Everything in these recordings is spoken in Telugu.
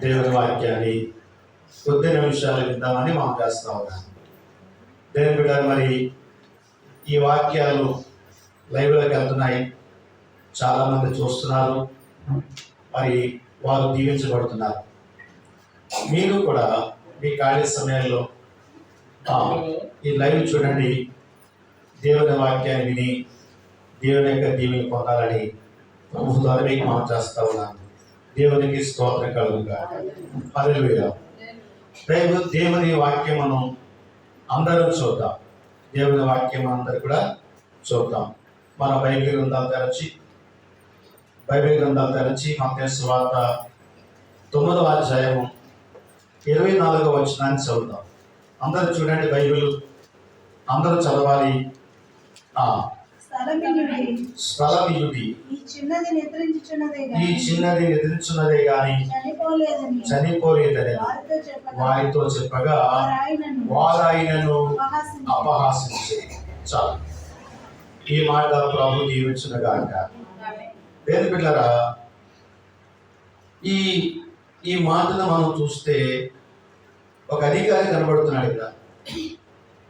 దేవుని వాక్యాన్ని కొద్ది నిమిషాలు విందామని మనం చేస్తా ఉన్నాం. దేవుని బిడ్డలు, మరి ఈ వాక్యాలు లైవ్లోకి వెళ్తున్నాయి, చాలామంది చూస్తున్నారు, మరి వారు దీవించబడుతున్నారు. మీరు కూడా మీ ఖాళీ సమయాల్లో ఈ లైవ్ చూడండి, దేవుని వాక్యాన్ని విని దేవుని యొక్క దీవెని పొందాలని ప్రభు ద్వారా మీకు మనం చేస్తా ఉన్నాను. దేవునికి స్తోత్రం కలుగుగా. హల్లెలూయా. దేవుని వాక్యమును అందరూ చూద్దాం. దేవుని వాక్యం అందరూ కూడా చూద్దాం. మన బైబిల్ గ్రంథాలు తెరచి మత్తయి సువార్త 9వ అధ్యాయం 24వ వచనాన్ని చదువుతాం. అందరూ చూడండి, బైబిల్ అందరూ చదవాలి. స్థలమియుడి ఈ చిన్నది నిద్రించున్నదే గాని చనిపోలేదని వారితో చెప్పగా వారాయనను అపహాసించి. చాలు, ఈ మాట ప్రభు దీవించునుగాక. దేవుని బిడ్డలారా, ఈ మాటను మనం చూస్తే ఒక అధికారి కనబడుతున్నాడు ఇక్కడ.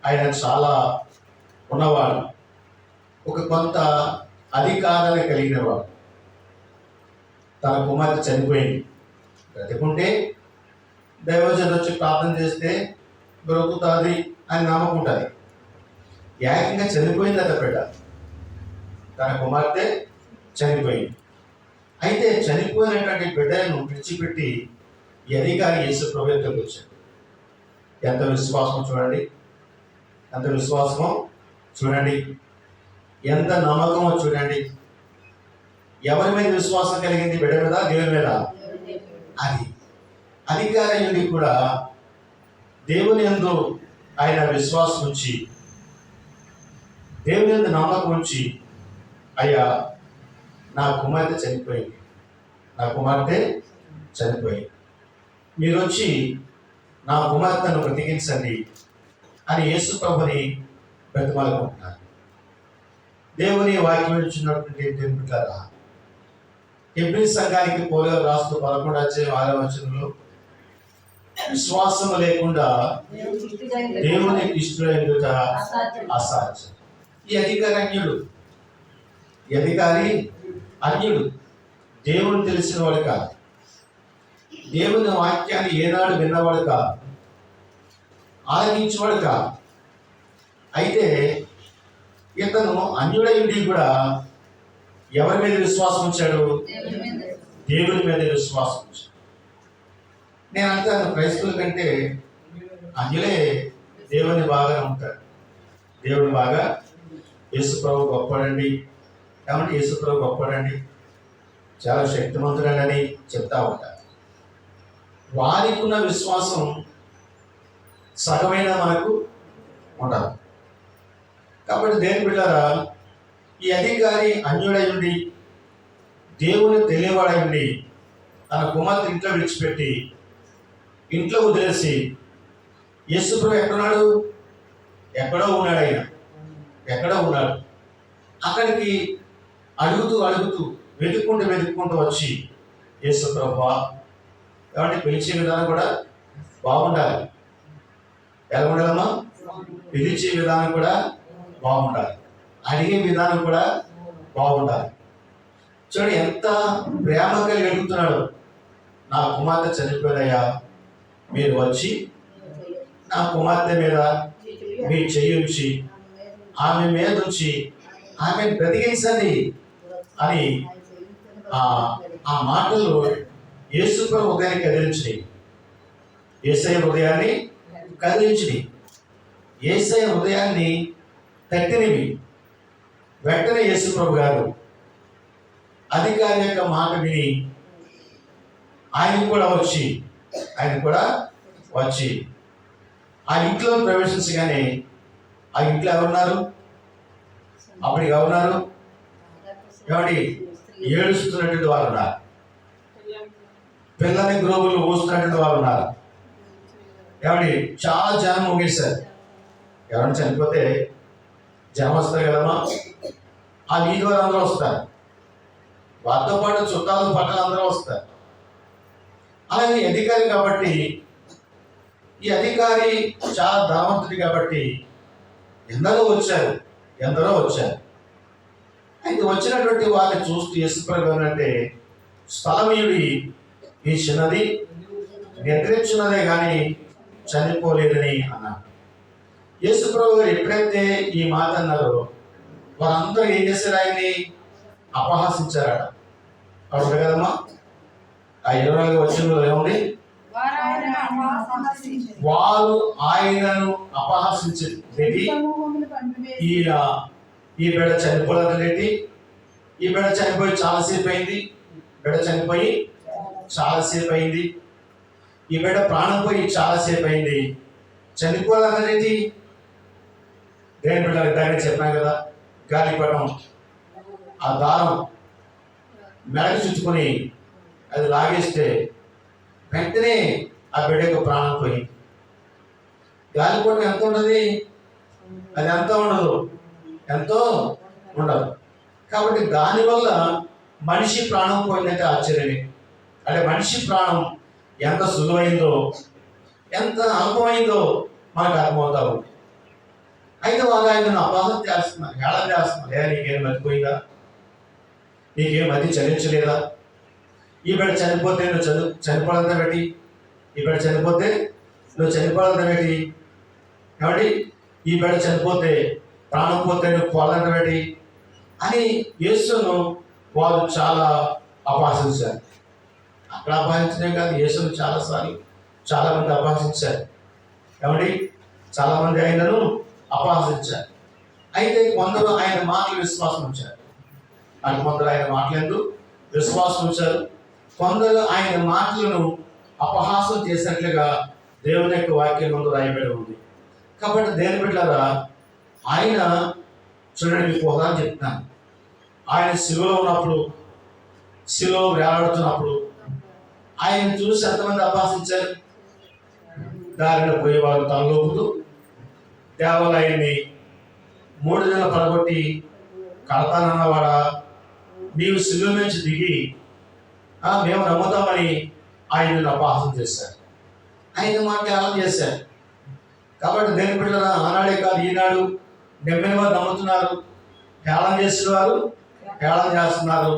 ఆయన చాలా ఉన్నవాడు, ఒక కొంత అధికారాన్ని కలిగిన వాడు. తన కుమార్తె చనిపోయింది, బ్రతికుంటే దైవజనుడు వచ్చి ప్రార్థన చేస్తే బ్రతుకుతుంది అని నమ్మకం ఉంటుంది. ఏకంగా చనిపోయిందట బిడ్డ, తన కుమార్తె చనిపోయింది. అయితే చనిపోయినటువంటి బిడ్డను విడిచిపెట్టి ఈ అధికారి యేసు ప్రభు దగ్గరికి వచ్చాడు. ఎంత విశ్వాసం చూడండి, ఎంత విశ్వాసమో చూడండి, ఎంత నమ్మకమో చూడండి. ఎవరి మీద విశ్వాసం కలిగింది? బిడ్డ మీద, దేవుని మీద. అది అధికారి కూడా దేవుని యందు ఆయన విశ్వాసం ఉంచి, దేవుని యందు నమ్మకం ఉంచి, అయ్యా నా కుమార్తె చనిపోయింది, మీరు వచ్చి నా కుమార్తెను బ్రతికించండి అని యేసు ప్రభుని బ్రతిమాలుకుంటున్నారు. దేవుని వాక్యం ఇచ్చినటువంటి దేవుని కదా, హెబ్రీ సంఘానికి పౌలు రాస్తూ 11వ అధ్యాయం 6వ వచనంలో విశ్వాసము లేకుండా దేవునికి ఇష్టమైనట అసాధ్యం. ఈ అధికారి అన్యుడు, దేవుని తెలిసిన వాడు కాదు, దేవుని వాక్యాన్ని ఏనాడు విన్నవాడు కాదు, ఆలకించేవాడు కాదు. అయితే ఇతను అన్యుడైంది కూడా ఎవరి మీద విశ్వాసం ఉంచాడు? దేవుని మీద విశ్వాసం ఉంచాడు. నేను అంటాను, క్రైస్తవుల కంటే అన్యులే దేవుని బాగా ఉంటారు. దేవుని బాగా యేసు ప్రభు గొప్పడండి, కాబట్టి యేసు ప్రభు గొప్పడండి, చాలా శక్తివంతుడని చెప్తా ఉంటారు. వారికి ఉన్న విశ్వాసం సగమైన మనకు ఉండదు. కాబట్టి దేవుని బిడ్డలారా, ఈ అధికారి అన్యుడయుండి దేవుని తెలియవాడయుండి తన కుమార్తె ఇంట్లో విడిచిపెట్టి ఇంట్లో వదిలేసి యేసు ప్రభు ఎక్కడున్నాడు? ఎక్కడో ఉన్నాడు. ఆయన ఎక్కడో ఉన్నాడు. అక్కడికి అడుగుతూ వెతుక్కుంటూ వచ్చి యేసు ప్రభువా, కాబట్టి పిలిచే విధానం కూడా బాగుండాలి. ఎలా ఉండాలమ్మా? పిలిచే విధానం కూడా బాగుండాలి, అడిగే విధానం కూడా బాగుండాలి. చూడండి, ఎంత ప్రేమ కలిగి అడుగుతున్నాడు. నా కుమార్తె చనిపోయాయా, మీరు వచ్చి నా కుమార్తె మీద మీ చెయ్యి ఉంచి ఆమె మీద ఉంచి ఆమెను బ్రతికించండి అని ఆ మాటలు యేసు ప్రభు హృదయాన్ని కదిలించినాయి. యేసయ్య హృదయాన్ని కదిలించినాయి, యేసయ్య హృదయాన్ని తట్టినవి. వెంటనే యేసు ప్రభు గారు అధికారి యొక్క మాట విని ఆయన కూడా వచ్చి ఆ ఇంట్లో ప్రవేశించగానే ఆ ఇంట్లో ఎవరున్నారు? అప్పటికి ఎవరున్నారు? ఏమండి, ఏడుస్తున్నటువంటి వారు ఉన్నారు, పిల్లని గ్రోగులు ఊస్తున్నటువంటి వారు ఉన్నారు. ఏమండి, చాలా జనం ముగిస్తారు. ఎవరైనా చనిపోతే జనం వస్తారు కదమ్మా, ఆ వీధి వారు అందరూ వస్తారు, వారితో పాటు చుట్టాలు పక్కన అందరూ వస్తారు. అలాగే అధికారి కాబట్టి ఈ అధికారి చాలా ధనవంతుడి కాబట్టి ఎందరో వచ్చారు. అయితే వచ్చినటువంటి వారిని చూస్తూ యేసుప్రభు ఏమంటే, స్థలమీయుడి ఈ చిన్నది నిద్రించున్నదే కానీ చనిపోలేదని అన్నాడు. యేసుప్రభు గారు ఎప్పుడైతే ఈ మాట అన్నారో వారందరూ ఏం చేశారు? ఆయన్ని అపహాసించారట. అప్పుడు కదమ్మా ఆ 24 వచనంలో ఏముంది? వారు ఆయనను అపహాసించేది. ఈ బిడ్డ చనిపోలేదండి. ఈ బిడ్డ చనిపోయి చాలాసేపు అయింది. ఈ బిడ్డ ప్రాణం పోయి చాలాసేపు అయింది. చనిపోలేదండి. దేని బిడ్డ దాన్ని చెప్పాను కదా, గాలిపటం ఆ దారం మెడకు చుట్టుకొని అది లాగేస్తే వెంటనే ఆ బిడ్డకు ప్రాణం పోయింది. గాలిపటం ఎంత ఉండదు? అది ఎంతో ఉండదు. కాబట్టి దానివల్ల మనిషి ప్రాణం పోయిందంటే ఆశ్చర్యమే. అంటే మనిషి ప్రాణం ఎంత సులువైందో, ఎంత అల్పమైందో మనకు అర్థమవుతా ఉంది. అయితే వాళ్ళు ఆయనను అపహాసం చేస్తున్నారు, హేళన చేస్తున్నారు. నీకేం మర్చిపోయిందా? నీకేం మతి చలించలేదా? ఈ బిడ్డ చనిపోతే నువ్వు చనిపోవాలంతా పెట్టి కాబట్టి ఈ బిడ్డ చనిపోతే ప్రాణం పోతే నువ్వు పోవాలంతా పెట్టి అని యేసును వారు చాలా అపహసించారు. అక్కడ అపహసించడం కాదు, యేసును చాలామంది అపహసించారు. కాబట్టి చాలామంది ఆయనను అపహసించారు. అయితే కొందరు ఆయన మాటలు విశ్వాసం ఉంచారు. కొందరు ఆయన మాటలందు విశ్వాసం ఉంచారు. కొందరు ఆయన మాటలను అపహాసం చేసినట్లుగా దేవుని యొక్క వాక్యం ముందు రాయబడి ఉంది. కాబట్టి దేవుని బిడ్డలారా, ఆయన చూడండి, మీకు ఉదాహరణ చెప్తున్నాను. ఆయన శిలువలో వేలాడుతున్నప్పుడు ఆయన చూసి ఎంతమంది అపహసించారు? దారిన పోయేవారు తలలోపుతూ దేవాలయాన్ని 3 నెలలు పడగొట్టి కడతానన్నవాడా, నీవు శిలువ నుంచి దిగి మేము నమ్ముతామని ఆయనను అపహాసం చేశారు. ఆయన మాట హేళన చేశారు. కాబట్టి దేని బిడ్డల ఆనాడే కాదు, ఈనాడు నమ్మిన వారు నమ్ముతున్నారు, హేళన చేసిన వారు హేళన చేస్తున్నారు,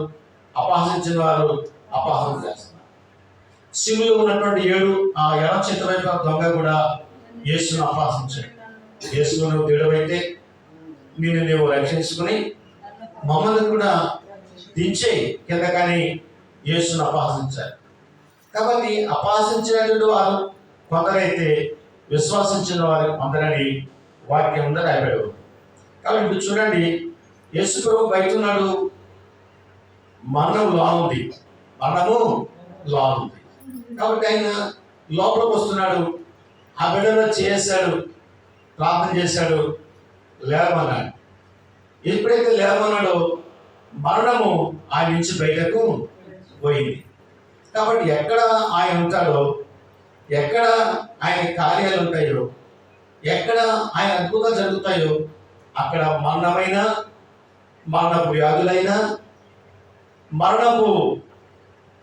అపహసించిన వారు అపహాసం చేస్తున్నారు. శిలువలో ఉన్నటువంటి ఎడం చేతి వైపు దొంగ కూడా యేసును అపహసించాడు. యేసును నువ్వు దేవుడైతే నిన్ను నువ్వు రక్షించుకుని మమ్మల్ని కూడా దించే కింద కానీ యేసును అపహసించారు. కాబట్టి అపహసించినటువంటి వారు కొందరైతే విశ్వసించిన వారు కొందరని వాక్యం ఉందని రాయబడి. కాబట్టి ఇప్పుడు చూడండి, యేసు ప్రభు బయట ఉన్నాడు, మరణము లోనుంది. కాబట్టి ఆయన లోపలికి వస్తున్నాడు. ఆ బిడ్డలో చేశాడు, ప్రార్థన చేశాడు, లేవమన్నాడు. ఎప్పుడైతే లేవమన్నాడో మరణము ఆయన నుంచి బయటకు పోయింది. కాబట్టి ఎక్కడ ఆయన ఉంటాడో, ఎక్కడ ఆయన కార్యాలు ఉంటాయో, ఎక్కడ ఆయన అద్భుతాలు జరుగుతాయో అక్కడ మరణపు వ్యాధులైనా, మరణపు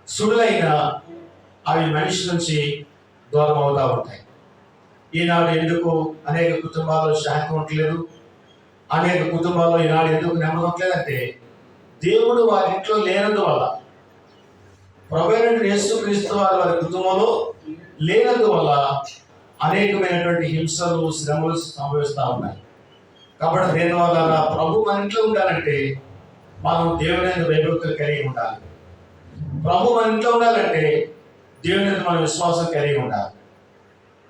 సుడులైనా అవి మనిషి నుంచి దూరం అవుతూ ఉంటాయి. ఈనాడు ఎందుకు అనేక కుటుంబాల్లో శాంతి ఉండలేదు, అనేక కుటుంబాల్లో ఈనాడు ఎందుకు నెమ్మది ఉండలేదంటే దేవుడు వారి ఇంట్లో లేనందువల్ల, ప్రభువైన యేసుక్రీస్తు వారి కుటుంబంలో లేనందువల్ల అనేకమైనటువంటి హింసలు, శ్రమలు సంభవిస్తూ ఉన్నాయి. కాబట్టి దీనివల్ల ప్రభు మన ఇంట్లో ఉండాలంటే మనం దేవుని యందు భయభక్తులు కలిగి ఉండాలి. ప్రభు మన ఇంట్లో ఉండాలంటే దేవుని యందు మన విశ్వాసం కలిగి ఉండాలి.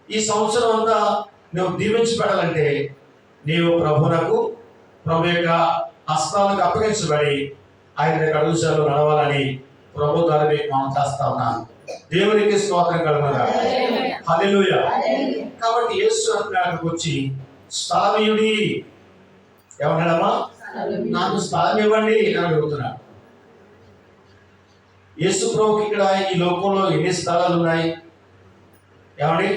ఈ సంవత్సరం అంతా నువ్వు దీవించబడాలంటే నీవు ప్రభు యొక్క హస్తాలకు అప్పగించబడి ఆయన యొక్క అడుగుజాడలో నడవాలని ప్రభు ద్వారా మీకు మనం చేస్తా ఉన్నాను. దేవునికి స్తోత్రం కలుగునుగాక. హల్లెలూయా. కాబట్టి యేసు అక్కడికి వచ్చి స్థలమీయుడి, ఏమన్నాడమ్మా? నాకు స్థలం ఇవ్వండి అని అడుగుతున్నాడు. యేసు ప్రభుకి ఇక్కడ ఈ లోకంలో ఎన్ని స్థలాలు ఉన్నాయి? ఏమండి,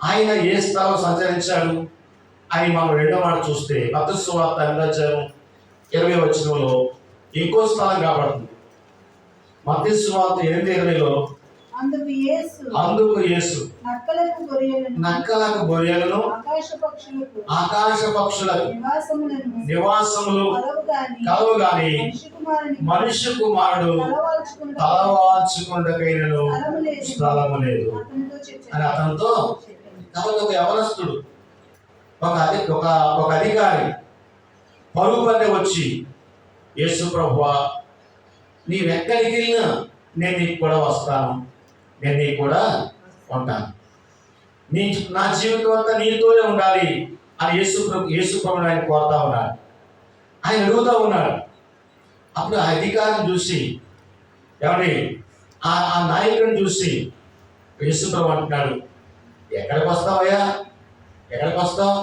ఆయన ఏ స్థలం సంచరించాడు అని మనం 2వ మాట చూస్తే మత్తయి సువార్త 8:20 వచనంలో ఇంకో స్థలం కాబడుతుంది. మత్తయి సువార్త 8:20లో అందుకు యేసు నక్కలకు గొర్రెలను ఆకాశ పక్షులకు నివాసములు కలవు గాని మనుష్య కుమారుడు తలవాల్చుకుంటకైనను స్థలము లేదు అని అతనితో. కాబట్టి ఒక యవనస్తుడు, ఒక అధికారి పరుగు పని వచ్చి, యేసు ప్రభువా, నీవెక్కడికి వెళ్ళినా నేను నీకు కూడా వస్తాను, నేను నీకు కూడా ఉంటాను, నా జీవితం అంతా నీతోనే ఉండాలి అని యేసు ప్రభుని ఆయన కోరుతా ఉన్నాడు, ఆయన అడుగుతూ ఉన్నాడు. అప్పుడు ఆ అధికారిని చూసి, ఎవరి ఆ నాయకుడిని చూసి యేసు ప్రభు అంటున్నాడు, ఎక్కడికి వస్తావయ్యా, ఎక్కడికి వస్తావు?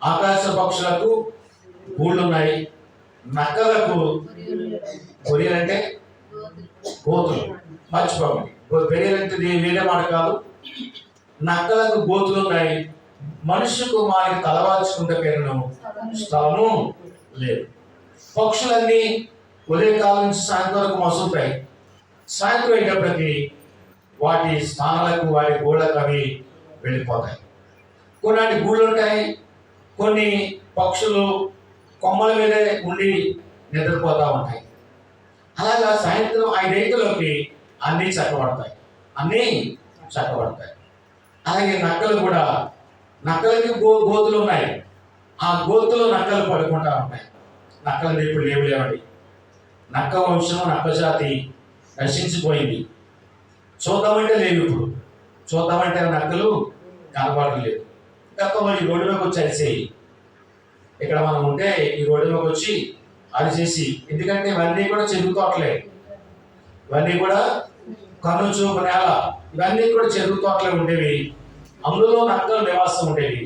ఆకాశ పక్షులకు గూళ్ళు ఉన్నాయి, నక్కలకు గొర్రెలంటే గోతులు, మర్చిపోకండి, గొర్రెలంటే వేరే మాట కాదు, నక్కలకు గోతులు ఉన్నాయి, మనుష్య కుమారునికి తలవాల్చుకుంటకైనను స్థలము లేదు. పక్షులన్నీ ఉదయకాలం నుంచి సాయంత్రం వరకు మసులుతాయి, సాయంత్రం అయ్యేటప్పటికి వాటి స్థానాలకు, వాటి గూళ్ళకు అవి వెళ్ళిపోతాయి. కొన్ని గూళ్ళు ఉంటాయి, కొన్ని పక్షులు కొమ్మల మీదే ఉండి నిద్రపోతూ ఉంటాయి. అలాగా సాయంత్రం 5 అన్నీ చక్కబడతాయి, అన్నీ చక్కబడతాయి. అలాగే నక్కలు కూడా, నక్కలకి గోతులు ఉన్నాయి, ఆ గోతులో నక్కలు పడుకుంటా ఉంటాయి. నక్కలు ఇప్పుడు లేవండి, నక్క వంశం, నక్క జాతి నశించిపోయింది. చూద్దామంటే లేవు, ఇప్పుడు చూద్దామంటే నక్కలు కనపడలేదు. గతంలో ఈ రోడ్డులోకి వచ్చి అరిసేయి, ఇక్కడ మనం ఉంటే ఈ రోడ్డులోకి వచ్చి అరిచేసి, ఎందుకంటే ఇవన్నీ కూడా చెరుకు తోటలే, ఇవన్నీ కూడా కన్ను చూపు నేల, ఇవన్నీ కూడా చెరుకు తోటలే ఉండేవి. అందులో నక్కలు నివాసం ఉండేవి.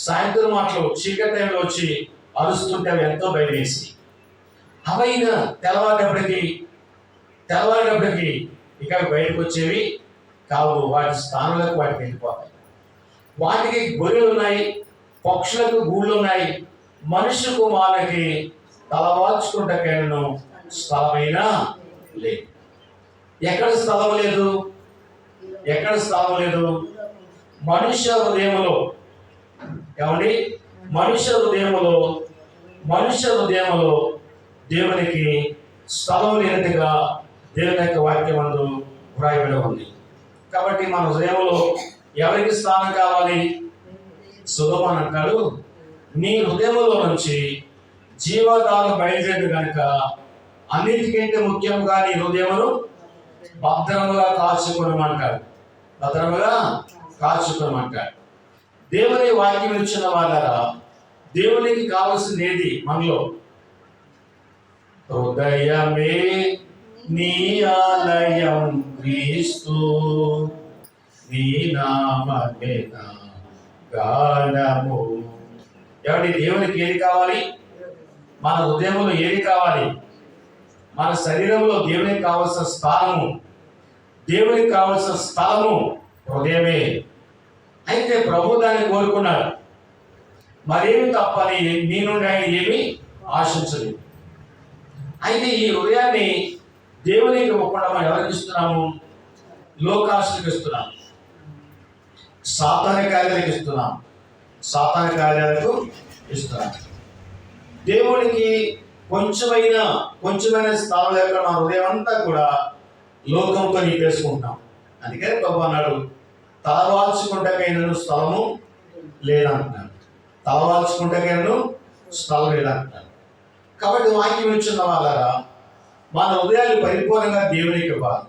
సాయంత్రం మాటలు చీకటి టైంలో వచ్చి అరుస్తుంటే అవి ఎంతో భయం వేసి, అవైనా తెల్లవారేటప్పటికి ఇక బయటకు వచ్చేవి కావు, వాటి స్థానాలకు వాటికి వెళ్ళిపోతాయి. వాటికి గొర్రెలు ఉన్నాయి, పక్షులకు గూళ్ళు ఉన్నాయి, మనుష్య కుమారునికి తలవాల్చుకుంటకైనను స్థలమైనా లేదు. ఎక్కడ స్థలం లేదు? ఎక్కడ స్థలం లేదు? మనుష్య హృదయములో. ఏమండి? మనుష్య హృదయములో దేవునికి స్థలం లేనట్టుగా దేవుని యొక్క వాక్యమందు వ్రాయబడి ఉంది. కాబట్టి మన హృదయంలో ఎవరికి స్థానం కావాలి? సొలొమోను అంటాడు, నీ హృదయంలో నుంచి జీవదాలు బయలుదేరు కనుక అన్నిటికంటే ముఖ్యంగా నీ హృదయమును భద్రముగా కాచుకోనమంటాడు, భద్రముగా కాచుకోనమంటాడు. దేవుని వాక్యం ఇచ్చిన వాళ్ళరా, దేవునికి కావలసింది ఏది మనలో? హృదయమే నీ ఆలయం క్రీస్తు, నీ నామమే నా గానము. ఎవరి దేవునికి ఏది కావాలి? మన హృదయంలో ఏది కావాలి? మన శరీరంలో దేవునికి కావలసిన స్థానము, దేవునికి కావలసిన స్థలము హృదయమే. అయితే ప్రభు దాన్ని కోరుకున్నాడు. మరేమి తప్పని నీ నుండి ఆయన ఏమి ఆశించలేదు. అయితే ఈ హృదయాన్ని దేవునికి ఇవ్వకుండా మనం ఎవరికి ఇస్తున్నాము? లోకాస్తులకు ఇస్తున్నాము, సాతాను కార్యాలకు ఇస్తున్నాము, సాతాను కార్యాలకు ఇస్తున్నాము. దేవునికి కొంచెమైన స్థలం లేక మన హృదయం అంతా కూడా లోకంతో నింపేసుకుంటున్నాం. అందుకని ప్రభు అన్నాడు, తలవాల్చుకుంటకైనను స్థలము లేదంటున్నాడు, తలవాల్చుకుంటకైనను స్థలం లేదంటున్నాడు. కాబట్టి వాక్యం ఇచ్చిన వాళ్ళరా, మన హృదయాలు పరిపూర్ణంగా దేవునికి ఇవ్వాలి.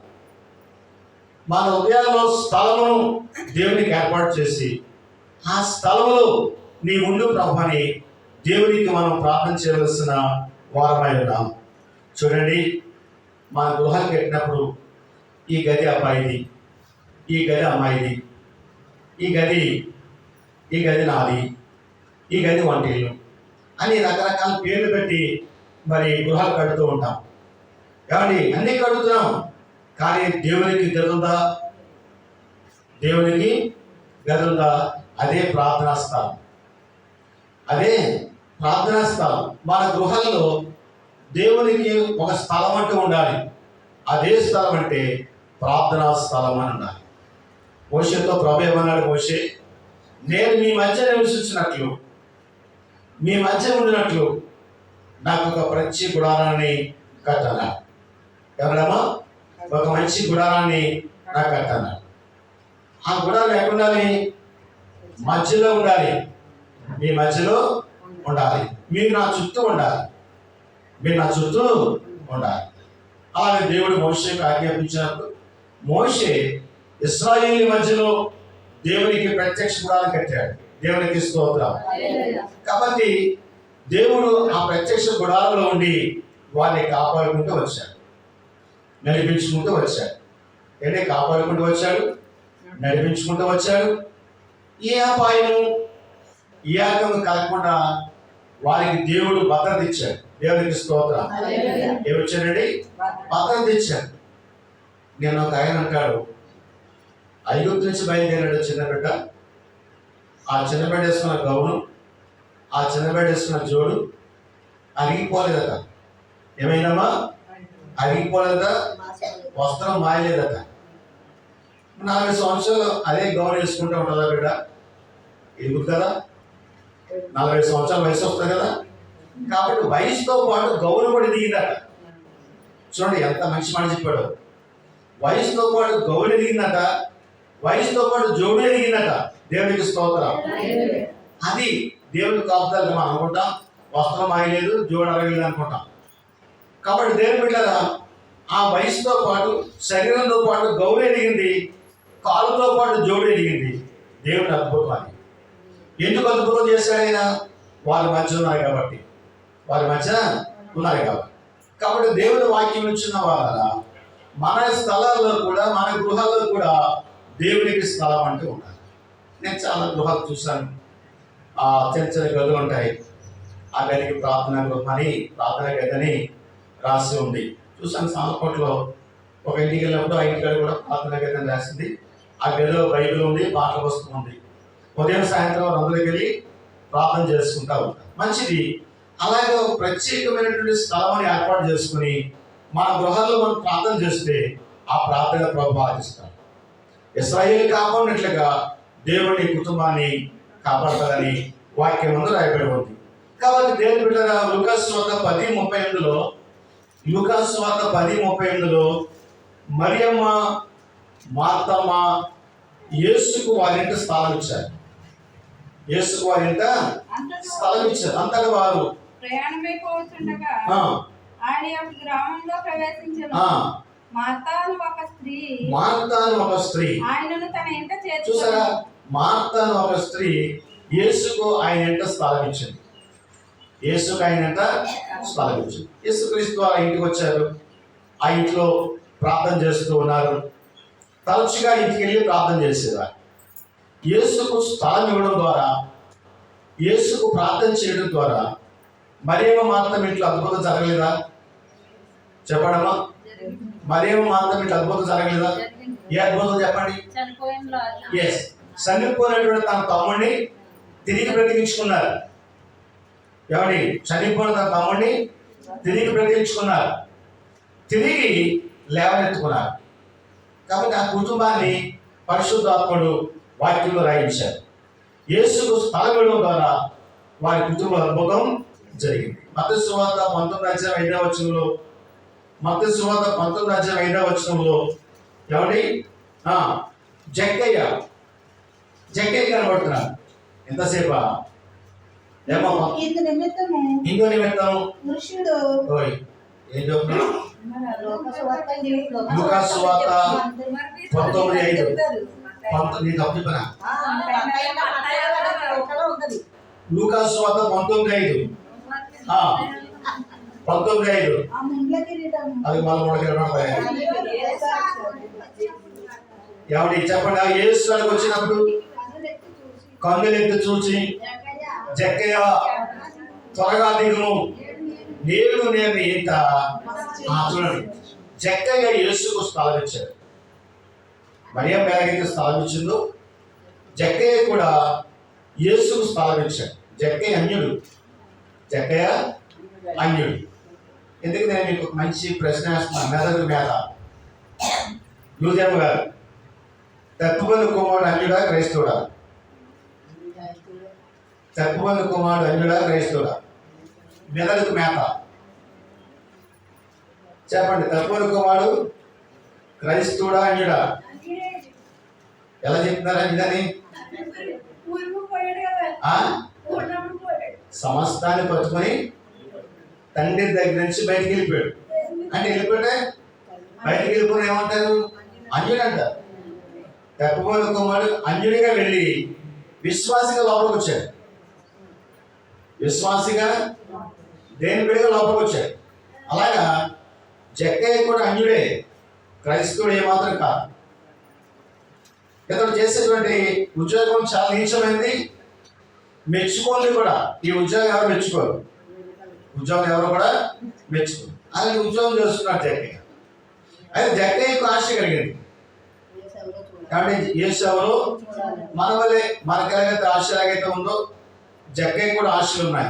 మన హృదయాల్లో స్థలమును దేవునికి ఏర్పాటు చేసి, ఆ స్థలంలో నీ ఉండు ప్రభు అని దేవునికి మనం ప్రార్థన చేయవలసిన వారమై ఉన్నాం. చూడండి, మన గృహాలు కట్టినప్పుడు ఈ గది అబ్బాయిది, ఈ గది అమ్మాయిది, ఈ గది నాది, ఈ గది వంటిల్లు అని రకరకాల పేర్లు పెట్టి మరి గృహాలు కడుతూ ఉంటాం. కాబట్టి అన్నీ కడుగుతున్నాం, కానీ దేవునికి గది ఉందా? దేవునికి గది ఉందా? అదే ప్రార్థనా స్థలం, అదే ప్రార్థనా స్థలం. మన గృహాల్లో దేవునికి ఒక స్థలం అంటూ ఉండాలి. అదే స్థలం అంటే ప్రార్థనా స్థలం అని ఉండాలి. మోషేతో ప్రభు ఏమన్నాడు? మోషే, నేను మీ మధ్య నివసించినట్లు, మీ మధ్య ఉండినట్లు నాకు ఒక ప్రత్యేక గుడారాన్ని కట్టన్నాడు. ఎవరమ్మా? ఒక మంచి గుడారాన్ని నాకు కట్టన్నాడు. ఆ గుడారం ఎక్కడ ఉండాలి? మధ్యలో ఉండాలి. మీ మధ్యలో ఉండాలి. మీరు నా చుట్టూ ఉండాలి. మీరు నా చుట్టూ ఉండాలి. అలాగే దేవుడు మోషేకు ఆజ్ఞాపించినప్పుడు మోషే ఇశ్రాయేలు మధ్యలో దేవునికి ప్రత్యక్ష గుడారం కట్టాడు. దేవునికి స్తోత్రం. కాబట్టి దేవుడు ఆ ప్రత్యక్ష గుడారంలో ఉండి వారిని కాపాడుకుంటూ వచ్చాడు, నడిపించుకుంటూ వచ్చాడు. ఏంటంటే కాపాడుకుంటూ వచ్చాడు, నడిపించుకుంటూ వచ్చాడు. ఏ అపాయము ఏ ఆటంకం కలగకుండా వారికి దేవుడు భద్రత ఇచ్చాడు. దేవునికి స్తోత్రం. ఏమొచ్చాడండి? భద్రత ఇచ్చాడు. నేను ఒక ఆయన అంటాడు, ఐగుప్తు నుంచి బయలుదేరాడు చిన్న బిడ్డ. ఆ చిన్న బిడ్డ వేసుకున్న గౌను, ఆ చిన్న బిడ్డ వేసుకున్న జోడు అరిగిపోలేదట. ఏమైందమ్మా? అరిగిపోలేదట. వస్త్రం మాయలేదట. 40 సంవత్సరాలు అదే గౌను వేసుకుంటూ ఉంటుందా బిడ్డ? ఎందుకు కదా? 40 సంవత్సరాల వయసు వస్తుంది కదా. కాబట్టి వయసుతో పాటు గౌను కూడా ఎదిగిందట. చూడండి ఎంత మంచి మాట చెప్పాడు. వయసుతో పాటు గౌను ఎదిగిందట, వయసుతో పాటు జోడు ఎదిగిందట. దేవునికి స్తోత్రం. అది దేవుని కాపుదల. మనం అనుకుంటాం వస్త్రం మాయలేదు, జోడు అరగలేదు అనుకుంటాం. కాబట్టి దేవుని బిడ్డరా, ఆ వయసుతో పాటు శరీరంతో పాటు గౌను ఎదిగింది, కాలుతో పాటు జోడు ఎదిగింది. దేవుని అద్భుతం అది. ఎందుకు అద్భుతం చేశాడు ఆయన? వారి మధ్య ఉన్నారు కాబట్టి, వారి మధ్య ఉన్నారు కాబట్టి. కాబట్టి దేవుని వాక్యం ఇచ్చిన వాళ్ళ మన స్థలాల్లో కూడా, మన గృహాల్లో కూడా దేవునికి స్థలం అంటూ ఉండాలి. నేను చాలా గృహాలు చూశాను. ఆ చిన్న చిన్న గదులు ఉంటాయి. ఆ గదికి ప్రార్థన గృహం అని, ప్రార్థన గదని రాసి ఉంది. చూసాను సాలకోట్లో. ఒక ఇంటికి వెళ్ళినప్పుడు ఆ ఇంటికి కూడా ప్రార్థన గది అని రాసింది. ఆ గదిలో బైబిల్ ఉంది, పాటల పుస్తకం ఉంది. ఉదయం సాయంత్రం అందరికి వెళ్ళి ప్రార్థన చేసుకుంటా ఉంటారు. మంచిది. అలాగే ఒక ప్రత్యేకమైనటువంటి స్థలాన్ని ఏర్పాటు చేసుకుని మన గృహాల్లో మనం ప్రార్థన చేస్తే ఆ ప్రార్థన ప్రభు ఆశిస్తాడు. ఇశ్రాయేలు కాపాడినట్లుగా దేవుని కుటుంబాన్ని కాపాడతాడని వాక్యం ముందు రాయబడి ఉంది. కాబట్టి దేవుని బిడ్డగా లూకాసు సువార్త 10:38లో, లూకాసు సువార్త 10:38లో మరియమ్మ, మార్తమ్మ యేసుకు వారింట స్థలం ఇచ్చారు. యేసుకు వారింట స్థలం ఇచ్చారు. అంతగా వారు ప్రయాణమైపోతుండగా ఆయన యొక్క గ్రామంలో ప్రవేశించారు. మార్తా అని ఒక స్త్రీ ఆయనను తన ఇంట చేర్చుకొని, చూసారా, మార్తా అని ఒక స్త్రీ యేసుకు ఆయన ఇంట స్థలం ఇచ్చింది. యేసుకు ఆయన ఇంట స్థలం ఇచ్చింది. యేసుక్రీస్తు ఆ ఇంటికి వచ్చారు. ఆ ఇంట్లో ప్రార్థన చేస్తూ ఉన్నారు. తరచుగా ఇంటికి వెళ్ళి ప్రార్థన చేసేవారు. యేసుకు స్థలం ఇవ్వడం ద్వారా, యేసుకు ప్రార్థన చేయడం ద్వారా మరియమ్మ మాత్రం ఇంట్లో అద్భుతం జరగలేదా? చెప్పడమ్మా, మరియమ్మ మాత్రం ఇంట్లో అద్భుతం జరగలేదా? ఏ అద్భుతం చెప్పండి. ఎస్, చనిపోయినటువంటి తన తమ్ముడిని తిరిగి బ్రతికించుకున్నారు. ఎవరి? చనిపోయిన తన తమ్ముడిని తిరిగి బ్రతికించుకున్నారు, తిరిగి లేవనెత్తుకున్నారు. కాబట్టి ఆ కుటుంబాన్ని పరిశుద్ధాత్ముడు వాక్యంలో రాయించారు. యేసుకు స్థలం ఇవ్వడం ద్వారా వారి కుటుంబ అద్భుతం జరిగింది. మత్తయి సువార్త 19:5 మత్తయి సువార్త 19:5 ఎవరి? జక్కయ్య కనబడుతున్నారు. ఎంతసేపా? ఇందు నిమిత్తం పురుషుడు ఏం చెప్తున్నా? లూకాసు సువార్త 19:5. నీ తప్పు చెప్పనా? లూకాసు సువార్త 19:5. అది మళ్ళీ ఎవరి చెప్పండి. ఆ యేసు వచ్చినప్పుడు కన్నులెత్తి చూసి, జక్కయ్య త్వరగా దిగుము, నేడు నేను ఇంత. చూడండి, జక్కయ్య యేసుకు స్థలం ఇచ్చాడు. మరియమ్మ ఎలాగైతే స్థలం ఇచ్చిందో, జక్కయ్య కూడా యేసుకు స్థలం ఇచ్చాడు. జక్కయ్య అన్యుడు. ఎందుకు నేను మీకు మంచి ప్రశ్న వేస్తున్నాను. మెదడు మీద లూజమ్మ గారు. తప్పుకొని కుమారుడు అన్యుడా క్రైస్తవుడా? తప్పుకొని కుమారుడు అన్యుడా క్రైస్తవుడా? మెదడుకు మేత చెప్పండి. తప్పుకొని కుమారుడు క్రైస్తవుడా అన్యుడా? ఎలా చెప్తున్నారా ఇదని? సమస్తాన్ని పట్టుకొని తండ్రి దగ్గర నుంచి బయటికి వెళ్ళిపోయాడు. అంటే వెళ్ళిపోతే బయటికి వెళ్ళిపోయిన ఏమంటారు? అన్యుడు అంటారు. తప్పుకొని కుమారుడు అన్యుడిగా వెళ్ళి విశ్వాసిగా లోపలికి వచ్చాడు. విశ్వాసిగా దేని బిడ్డగా లోపలికి వచ్చాడు. అలాగా జక్కయ్య కూడా అన్యుడే, క్రైస్తవుడు ఏమాత్రం కాదు. ఇతడు చేసేటువంటి ఉద్యోగం చాలా నీచమైంది, మెచ్చుకోండి కూడా. ఈ ఉద్యోగం ఎవరు మెచ్చుకోరు, ఉద్యోగం ఎవరు కూడా మెచ్చుకోరు. అలాంటి ఉద్యోగం చేస్తున్నాడు జక్కయ్య. అయితే జక్కయ్యకు ఆశ కలిగింది. కాబట్టి యేసు ఎవరు? మన వల్లే మనకి ఎలాగైతే ఆశ ఎలాగైతే ఉందో జక్కయ్య కూడా ఆశలు ఉన్నాయి.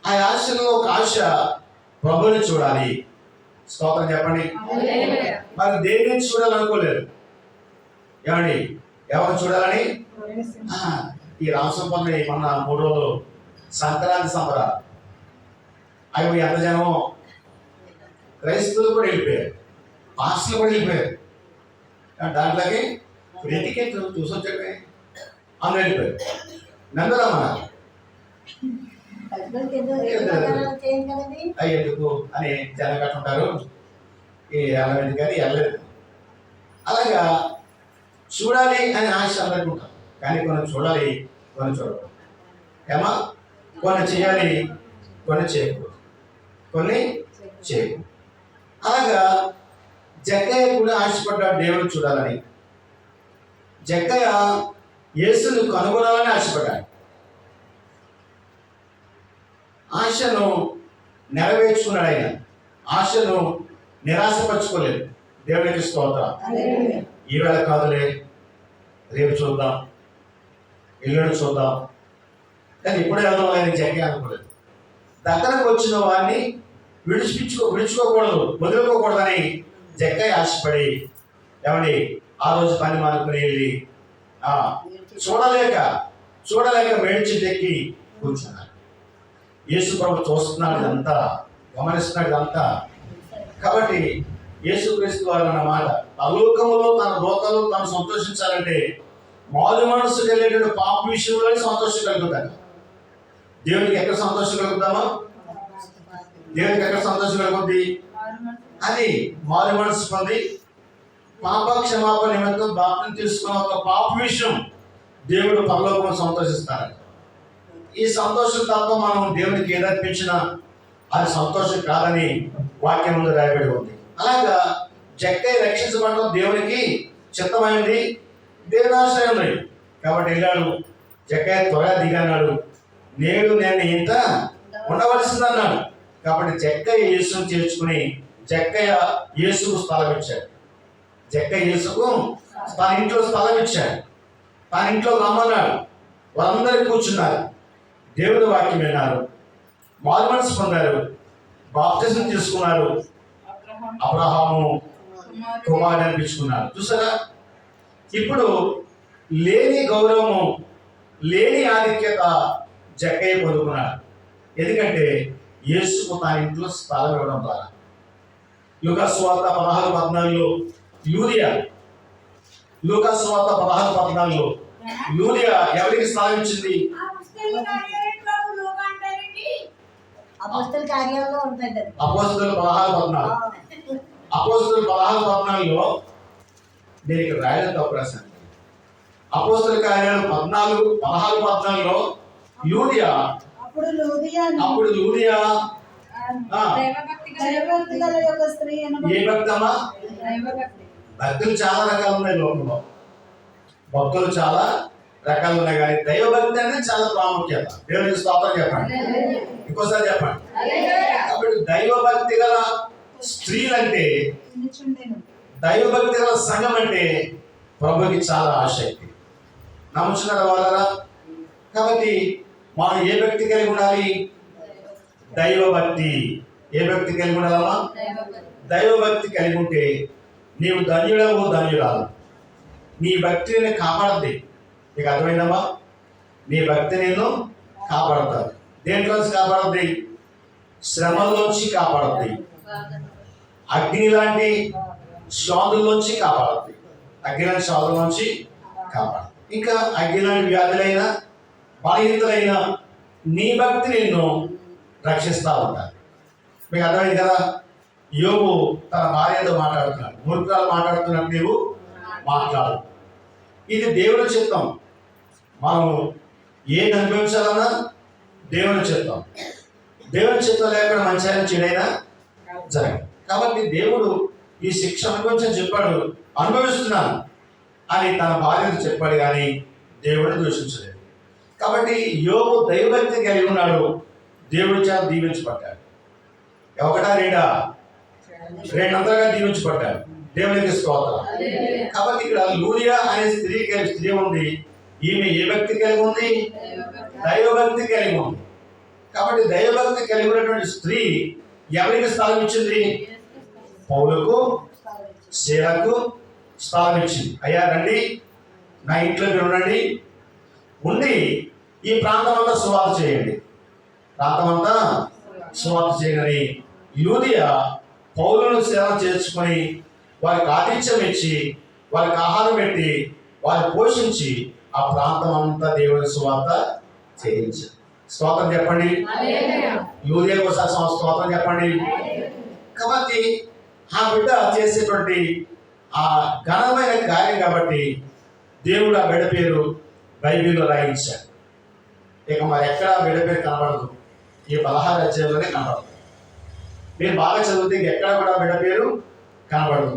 ఆ ఆశలో ఒక ఆశ ప్రభుని చూడాలి. స్తోత్రం చెప్పండి. మరి దేనిని చూడాలనుకోలేదు. ఏమండి, ఎవరు చూడాలని? ఈ రామసంపల్లి మొన్న 3 రోజులు సంక్రాంతి సంబరాలు. అవి ఎంత జనమో! క్రైస్తవులు కూడా వెళ్ళిపోయారు, పాస్టర్లు కూడా వెళ్ళిపోయారు. దాంట్లోకి వెతికి చూసొచ్చాడే అందరూ వెళ్ళిపోయారు. నన్ను రమ్మన్నారు. ఎందుకు అని జనం కట్టుంటారు, వెళ్ళలేదు కానీ వెళ్ళలేదు. అలాగా చూడాలి అని ఆశ అనుకుంటాం, కానీ కొన్ని చూడాలి, కొన్ని చూడకూడదు. ఏమా, కొన్ని చేయాలి, కొన్ని చేయకూడదు, కొన్ని చేయకూడదు. అలాగా జక్కయ్య కూడా ఆశపడ్డాడు దేవుడు చూడాలని. జక్కయ్య యేసును కనుగొనాలని ఆశపడ్డాడు. ఆశను నెరవేర్చుకున్నాడు. ఆయన ఆశను నిరాశపరచుకోలేదు. దేవునికి స్తోత్రం. ఈవేళ కాదులే, రేపు చూద్దాం, ఎల్లుండి చూద్దాం, కానీ ఇప్పుడే వెళ్దాం ఆయన జక్కయ్య అనుకోలేదు. దగ్గరకు వచ్చిన వారిని విడుచుకోకూడదు, వదులుకోకూడదని జక్కయ్య ఆశపడి ఏమండి ఆ రోజు పని మానుకుని వెళ్ళి చూడలేక మేడ్చి ఎక్కి కూర్చున్నాడు. యేసు ప్రభు చూస్తున్నాడు, ఇదంతా గమనిస్తున్నాడు ఇదంతా. కాబట్టి యేసుక్రీస్తు వారు అన్నమాట, పరలోకములో తన దూతలు తను సంతోషించాలంటే మారు మనసు కలిగేటువంటి పాప విషయంలోనే సంతోషం కలుగుతాడు. దేవునికి ఎక్కడ సంతోషం కలుగుతామో, దేవునికి ఎక్కడ సంతోషం కలుగుద్ది? అది మారు మనసు పొంది పాప క్షమాపణ నిమిత్తం బాప్తిసం తీసుకున్న ఒక పాప విషయం దేవుడు పరలోకం సంతోషిస్తాడు. ఈ సంతోషం తప్ప మనం దేవునికి ఏదర్పించినా అది సంతోషం కాదని వాక్యం ముందు రాయబడి ఉంది. అలాగా జక్కయ్య రక్షించబడడం దేవునికి చిత్తమైంది, దేవుని ఆశ్రయం ఉంది. కాబట్టి వెళ్ళాడు జక్కయ్య, త్వరగా దిగన్నాడు. నేడు నేను ఇంత ఉండవలసిందన్నాడు. కాబట్టి జక్కయ్య యేసును చేర్చుకుని జక్కయ్య యేసుకు స్థలం ఇచ్చాడు. జక్కయ్య యేసుకు తన ఇంట్లో స్థలం ఇచ్చాడు. తన ఇంట్లో రమ్మన్నాడు. వారందరూ కూర్చున్నారు, దేవుని వాక్యం విన్నారు, మారు మనసు పొందారు, బాప్తిజం తీసుకున్నారు, అబ్రహాము కుమారుడు అనిపించుకున్నారు. చూసారా? ఇప్పుడు లేని గౌరవము, లేని ఆధిక్యత జక్కయ్య పొందుకున్నాడు. ఎందుకంటే యేసుకు తన ఇంట్లో స్థలం ఇవ్వడం ద్వారా. లూకాసు వార్త 16:14 యూరియా, లూకాసు వార్త 16:14 యూరియా ఎవరికి స్థలం ఇచ్చింది? అపోస్తల కార్యాలలో ఉంటుంది. అపోస్తలులు 16:14 నేను ఇక్కడ రాయడం తప్పు రాశాను. అపోస్తల కార్యాలు 16:14 యూరియా, అప్పుడు లూదియా ఏ భక్తమ్మా? భక్తులు చాలా రకాలు ఉన్నాయి లోకంలో, భక్తులు చాలా రకాలు ఉన్నాయి, కానీ దైవభక్తి అనేది చాలా ప్రాముఖ్యత. దేవునికి స్తోత్రం చెప్పండి, ఇంకోసారి చెప్పండి. కాబట్టి దైవభక్తి గల స్త్రీలంటే, దైవభక్తి గల సంఘం అంటే ప్రభుకి చాలా ఆసక్తి. నమ్ముచున్నారా వాళ్ళరా? కాబట్టి మనం ఏ భక్తి కలిగి ఉండాలి? దైవభక్తి. ఏ భక్తి కలిగి ఉండాలమ్మా? దైవభక్తి కలిగి ఉంటే నీవు ధన్యుడవు ధన్యురాలు. నీ భక్తి నిన్ను కాపాడుద్ది. నీకు అర్థమైందమ్మా? నీ భక్తి నిన్ను కాపాడుతుంది. దేంట్లోంచి కాపాడుద్ది? శ్రమల్లోంచి కాపాడుద్ది. అగ్ని లాంటి శోధుల్లోంచి కాపాడుద్ది. అగ్ని లాంటి శోధుల్లోంచి కాపాడు. ఇంకా అగ్ని లాంటి వ్యాధులైన బలహీనతలైన నీ భక్తి నిన్ను రక్షిస్తూ ఉంటారు. మీకు అర్థమైంది కదా? యోబు తన భార్యతో మాట్లాడుతున్నాడు. మూర్ఖురాలు మాట్లాడుతున్నట్టు నీవు మాట్లాడు. ఇది దేవుని చిత్తం. మనము ఏది అనుభవించాలన్నా దేవుని చిత్తం. దేవుని చిత్తం లేకుండా మంచి అయినా చెడైనా జరగదు. కాబట్టి దేవుడు ఈ శిక్ష అనుభవించని చెప్పాడు, అనుభవిస్తున్నాను అని తన భార్యతో చెప్పాడు, కానీ దేవుడిని దూషించలేదు. కాబట్టి యోబు దైవభక్తి కలిగి ఉన్నాడు. దేవుడి చేత దీవించబడ్డాడు. ఒకటా రెండా? రెండంతగా దీవించబడ్డాడు. దేవునికి స్తోత్రం. కాబట్టి ఇక్కడ లూదియా అనే స్త్రీ ఉంది. ఈమె ఏ భక్తి కలిగి ఉంది? దైవభక్తి కలిగి ఉంది. కాబట్టి దైవభక్తి కలిగి ఉన్నటువంటి స్త్రీ ఎవరికి స్థలం ఇచ్చింది? పౌలుకు, శీలకు స్థలం ఇచ్చింది. అయ్యా రండి, నా ఇంట్లో మీరు ఉండండి, ఉండి ఈ ప్రాంతం అంతా సువార్త చేయండి, ప్రాంతం అంతా సువార్త చేయని లూదియా పౌలును సేవ చేసుకొని వారికి ఆతిథ్యం ఇచ్చి వారికి ఆహారం పెట్టి వారిని పోషించి ఆ ప్రాంతం అంతా దేవుని సువార్త చేయించారు. స్తోత్రం చెప్పండి. లూదియా కోసం స్తోత్రం చెప్పండి. కాబట్టి ఆ బిడ్డ చేసేటువంటి ఆ ఘనమైన కార్యం కాబట్టి దేవుడు ఆ బిడ్డ పేరు బైబిల్లో రాయించాడు. ఇక మరి ఎక్కడ బిడ్డ పేరు కనబడదు, ఈ 16 అధ్యాయంలోనే కనబడదు. మీరు బాగా చదివితే ఎక్కడ కూడా బిడ్డ పేరు కనబడదు,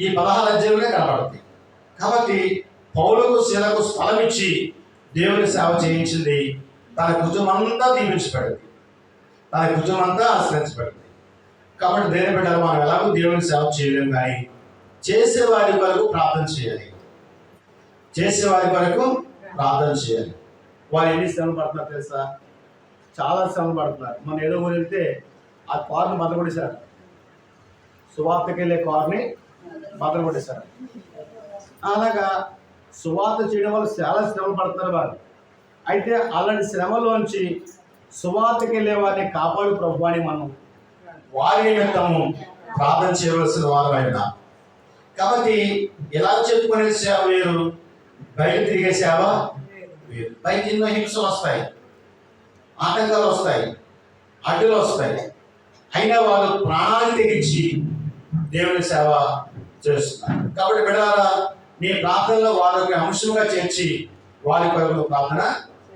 ఈ 16 అధ్యాయంలోనే కనబడుతుంది. కాబట్టి పౌలుకు శీలకు స్థలం ఇచ్చి దేవుని సేవ చేయించింది. తన కుటుంబం అంతా దీవించబడింది, తన కుటుంబం అంతా ఆశ్రయించబడింది. కాబట్టి దేని బిడ్డలు మనం ఎలాగో దేవుని సేవ చేయలేము, కానీ చేసేవారి వరకు ప్రార్థన చేయాలి. చేసేవారి వరకు ప్రార్థన చేయాలి. వారు ఎన్ని శ్రమలు పడుతున్నారు తెలుసా? చాలా శ్రమలు పడుతున్నారు. మనం ఏదో ఊరు వెళ్తే ఆ కార్ని బద్దలు కొట్టేశారు, సువార్తకి వెళ్ళే కార్ని బద్దలు కొట్టేశారు. అలాగా సువార్త చేయడం వల్ల చాలా శ్రమలు పడుతున్నారు వారు. అయితే అలాంటి శ్రమలోంచి సువార్తకి వెళ్ళే వారిని కాపాడు ప్రభు అని మనం వారి నిమిత్తము ప్రార్థన చేయవలసిన వారు అయినా. కాబట్టి ఎలా చెప్పుకునే సేవ వేరు, బయట తిరిగే సేవ వేరు. బయట ఎన్నో హింసలు వస్తాయి, ఆటంకాలు వస్తాయి, అడ్డులు వస్తాయి. అయినా వాళ్ళు ప్రాణాలు తెగించి దేవుని సేవ చేస్తున్నారు. కాబట్టి బిడ్డలారా, నీ ప్రార్థనలో వారికి అంశంగా చేర్చి వారి కొరకు ప్రార్థన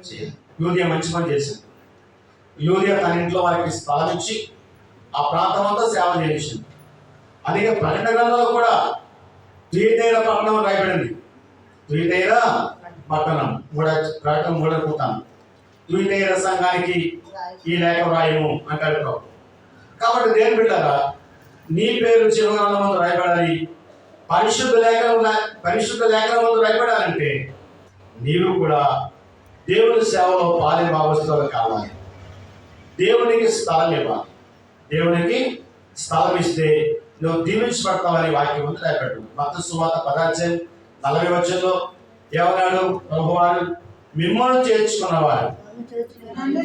చేయాలి. యూరియా మంచి పని చేసింది. యూరియా తన ఇంట్లో వారికి స్థలం ఇచ్చి ఆ ప్రాంతం అంతా సేవ చేసింది. అందుకే ప్రకటన గ్రంథంలో కూడా తుయతైర పట్టణం రాయబడింది. తుయతైర పట్టణం ప్రకటన 3వ పూతాను తుయతైర సంఘానికి ఈ లేఖ రాయము అంటాడు ప్రభు. కాబట్టి దేని బిడ్డరా, నీ పేరు జీవగ్రంథం ముందు రాయబడాలి. పరిశుద్ధ లేఖనం ముందు రాయబడాలంటే నీవు కూడా దేవుని సేవలో పాలి భాగస్తులు కావాలి. దేవునికి స్థలం ఇవ్వాలి. దేవునికి స్థలం ఇస్తే నువ్వు దీవించబడతావని వాక్యం ముందు రాయబడ్డు. మత్తయి సువార్త 10:40 ఏమన్నాడు ప్రభువారు? మిమ్మల్ని చేర్చుకున్నవారు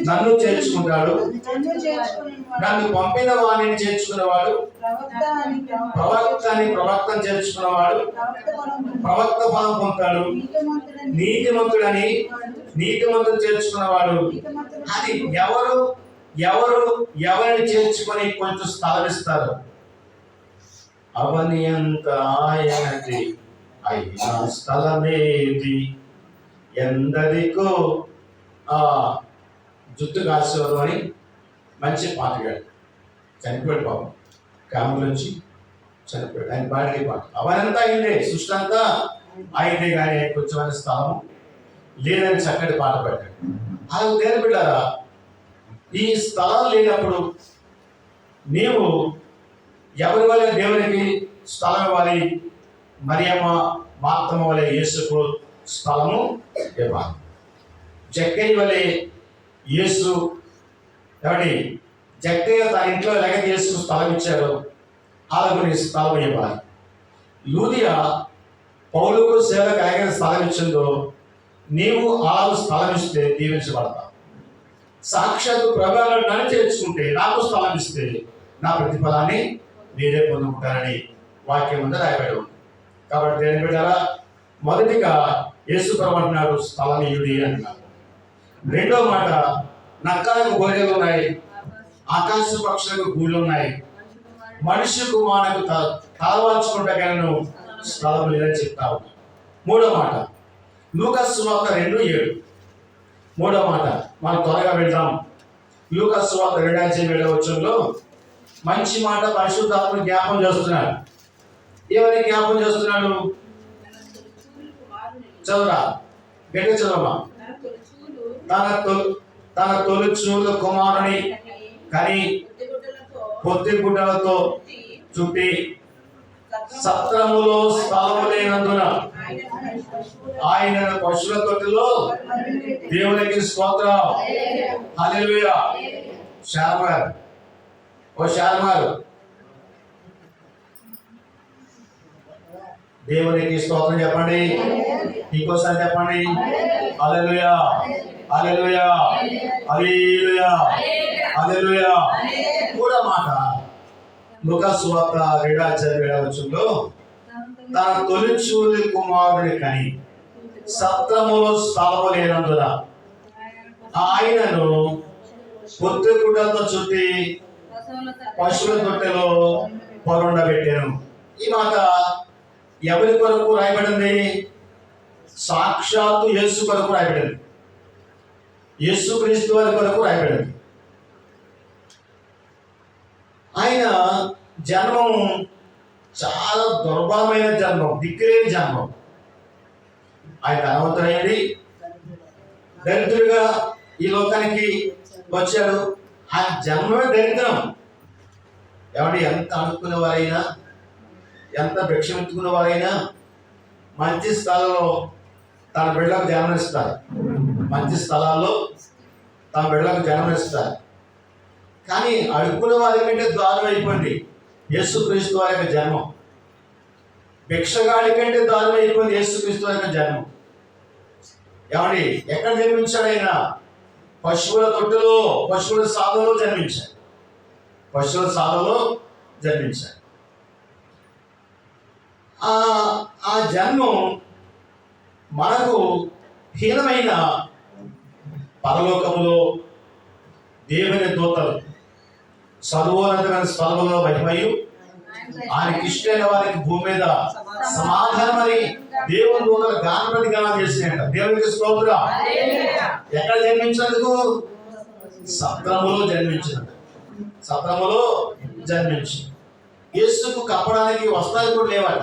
నన్ను చేర్చుకుంటాడు, నన్ను పంపిన వారిని చేర్చుకున్నవాడు ప్రవక్తను చేర్చుకున్నవాడు ప్రవక్త ఫలం పొందుతాడు. నీతిమంతుడు చేర్చుకున్నవాడు. అది ఎవరిని చేర్చుకొని కొంచెం స్థలం ఇస్తారు. అవని అంత ఆయనది అయినా స్థలమేది, ఎందరికో జుట్టు కాసేవారు అని మంచి పాటగాడు. చనిపోయాడు పాపం, కాముల నుంచి చనిపోయాడు. ఆయన పాడే పాట. అవనంతా అయిందే, సృష్టి అంతా అయిందే, కానీ కొంచెం స్థలం లేదని చక్కటి పాట పెట్టాడు. అలా దేని బిడ్డారా, ఈ స్థలం లేనప్పుడు నీవు ఎవరి వల్ల దేవునికి స్థలం ఇవ్వాలి? మరియమ్మ మార్తమ్మ వలె యేసుకు స్థలము ఇవ్వాలి. జక్కయ్య వలె యేసు జక్కయ్య తన ఇంట్లో ఎలాగ యేసుకు స్థలం ఇచ్చారో అలాగే నీ స్థలం ఇవ్వాలి. లూదియా పౌలుకు సేవకు ఎలాగైనా స్థలం ఇచ్చిందో నీవు అలాగ స్థలం ఇస్తే దీవించబడతావు. సాక్షాత్తు ప్రభావాలు నన్ను చేర్చుకుంటే నాకు స్థలం ఇస్తే నా ప్రతిఫలాన్ని మీరే పొందుకుంటారని వాక్యం ముందు రాయబడి ఉంది. కాబట్టి దేని బిడ్డరా, మొదటిగా యేసు ప్రభు అంటున్నాడు స్థలం ఇయుడి అంటున్నాడు. రెండో మాట, నక్కలకు గొర్రెలు ఉన్నాయి, ఆకాశ పక్షులకు గూళ్ళు ఉన్నాయి, మనిషి కుమారులకు తలవాల్చుకుంటూ స్థలం లేదని చెప్తా ఉన్నాడు. మూడో మాట లూకాసు సువార్త 2:7. మూడో మాట మనం త్వరగా వెళ్దాం. లూకాసు సువార్త 2:7 మంచి మాట పరిశుద్ధాత్మ జ్ఞాపం చేస్తున్నాడు. ఏమని జ్ఞాపం చేస్తున్నాడు? చదువురా, గట్టిగా చదవమా. తన తొలిచూలు కుమారుని కని పొత్తి గుడ్డలతో చుట్టి సత్రములో స్థలము లేనందున ఆయన పశువుల తొట్టిలో దేవునికి స్తోత్రం. హల్లెలూయా. శారమారు, ఓ శారమారు, దేవునికి స్తోత్రం చెప్పండి. ఇంకోసారి చెప్పండి. హల్లెలూయా, హల్లెలూయా, హల్లెలూయా, హల్లెలూయా. మూడో మాట లూకాసు సువార్త 2:7 తన తొలిచూలి కుమారుని కని సత్రములో స్థలము లేనందున ఆయనను పొత్తి గుడ్డలతో చుట్టి పశువుల తొట్టెలో పొరుండబెట్టాను. ఈ మాట ఎవరి కొరకు రాయబడింది? సాక్షాత్తు యేసు కొరకు రాయబడింది. యేసు క్రీస్తు వారి కొరకు రాయబడింది. ఆయన జన్మం చాలా దుర్భరమైన జన్మం, దిక్కులేని జన్మం. ఆయన ధనవంతుడైంది, దరిద్రుడిగా ఈ లోకానికి వచ్చాడు. ఆ జన్మమే దరిద్రం. ఏమంటే ఎంత అనుకునే వారైనా, ఎంత భిక్షమెత్తుకునే వారైనా మంచి స్థలంలో తన బిడ్డలకు జన్మనిస్తారు. మంచి స్థలాల్లో తన బిడ్డలకు జన్మనిస్తారు. కానీ అడుక్కునే వారి కంటే దారుణం అయిపోయింది యేసుక్రీస్తు వారి యొక్క జన్మం. భిక్షగాడి కంటే దారుణం అయిపోయింది యేసుక్రీస్తు వారి యొక్క జన్మం. ఏమండి ఎక్కడ జన్మించాడు ఆయన? పశువుల తొట్టులో, పశువుల సాధలో జన్మించాడు. పశువుల సాధలో జన్మించాడు. ఆ జన్మం మనకు హీనమైన పరలోకములో దేవుని దూతలు సర్వోన్నతమైన స్థలములో మహిమయు ఆయనకి ఇష్టమైన వారికి భూమి మీద సమాధానమని దేవుని దూతలు గానం చేసినట్ట. దేవునికి స్తోత్రం. ఎక్కడ జన్మించినందుకు? సత్రములో జన్మించినట్టు. సత్రములో జన్మించి యేసుకు కప్పడానికి వస్త్రాలు కూడా లేవట.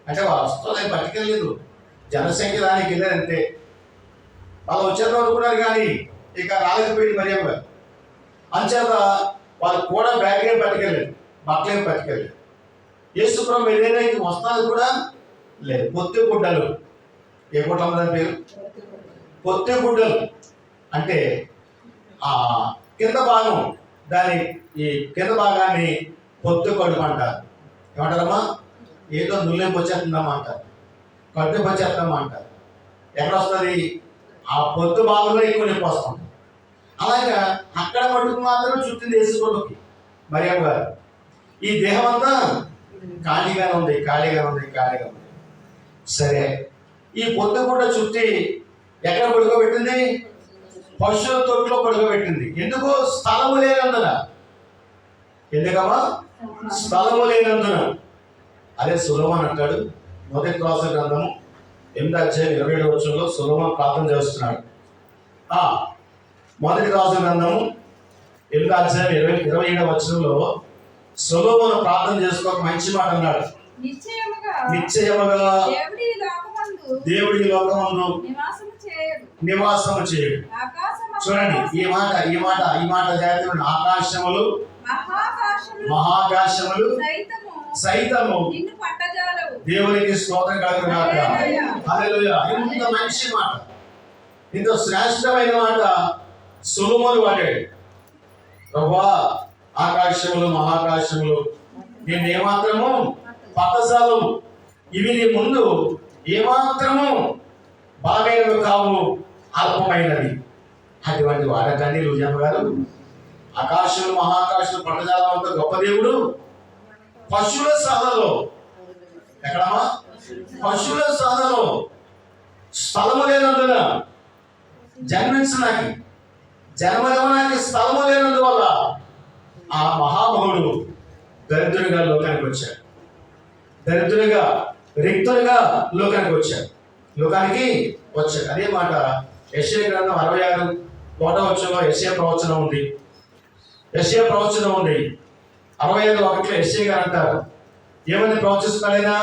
అంటే వస్త్రాలు పట్టుకెళ్ళలేదు, జనసంఖ్య దానికి వెళ్ళారంతే. వాళ్ళు వచ్చారు అనుకున్నారు కానీ ఇక రాలేకపోయింది మరియమ్మ గారు. అంచేత వాళ్ళు కూడా బ్యాగ్ ఏం పట్టుకెళ్ళలేదు, బట్టలేం పట్టుకెళ్ళలేదు. యేసు ప్రభు ఏదైనా వస్త్రాలు కూడా లేదు. పొత్తి గుడ్డలు. ఏ గుడ్డలు అన్నదాని పేరు? పొత్తి గుడ్డలు. అంటే ఆ కింద భాగం, దాని ఈ కింద భాగాన్ని పొత్తు కడుపు అంటారు. ఏమంటారమ్మా? ఏదో నువ్వులేం వచ్చేస్తుందమ్మా అంటారు, కడుపు వచ్చేస్తామా అంటారు. ఎక్కడ వస్తుంది? ఆ పొత్తు భాగంలో ఎక్కువ నొప్పి వస్తుంది. అలాగా అక్కడ మటుకు మాత్రం చుట్టింది యేసుప్రభుకి మరియమ్మ గారు. ఈ దేహం అంతా ఖాళీగానే ఉంది, ఖాళీగా ఉంది, ఖాళీగా ఉంది. సరే, ఈ పొత్తు కూడా చుట్టి ఎక్కడ పడుకోబెట్టింది? పశువుల తొట్టులో పడుకోబెట్టింది. ఎందుకు? స్థలము లేనందున. ఎందుకమ్మా? స్థలము లేనందున. అదే సొలొమోను అంటాడు. మొదటి రాజుల గ్రంథము 8:27 సొలొమోను ప్రార్థన చేస్తున్నాడు. మొదటి రాజుల గ్రంథము 8:27 సొలొమోను ప్రార్థన చేసుకోక మంచి మాట అన్నాడు. నిశ్చయముగా దేవుడి లోకమందు నివాసము చేయడు. చూడండి ఈ మాట జాగ్రత్త. ఆకాశములు మహాకాశములు సైతము దేవునికి స్తోత్రం కలుగుగాక. హల్లెలూయా. ఇంత మంచి మాట, ఇంత శ్రేష్టమైన మాట సొలొమోను వాడాడు. ప్రభువా, ఆకాశములు మహాకాశములు నేను ఏమాత్రము పట్టజాలు ఇవి నీ ముందు ఏమాత్రము బలమైనవి కావు, అల్పమైనవి. అటువంటి వాడకండి లూజమ్మ గారు. ఆకాశం మహాకాశం పట్టజాలం అంత గొప్ప దేవుడు పశువుల సాధలో, ఎక్కడమ్మా పశువుల సాధలో స్థలము లేనందున జన్మించడానికి జన్మనివ్వడానికి స్థలము లేనందువల్ల ఆ మహామహుడు దరిద్రుడిగా లోకానికి వచ్చాడు. దరిద్రుడిగా రిక్తుడిగా లోకానికి వచ్చాడు. అదే మాట యెషయా గ్రంథం 66 యెషయా ప్రవచనం ఉంది. 65:1 యెషయా గారు అంటారు, ఏమని ప్రవచిస్తున్నాడైనా?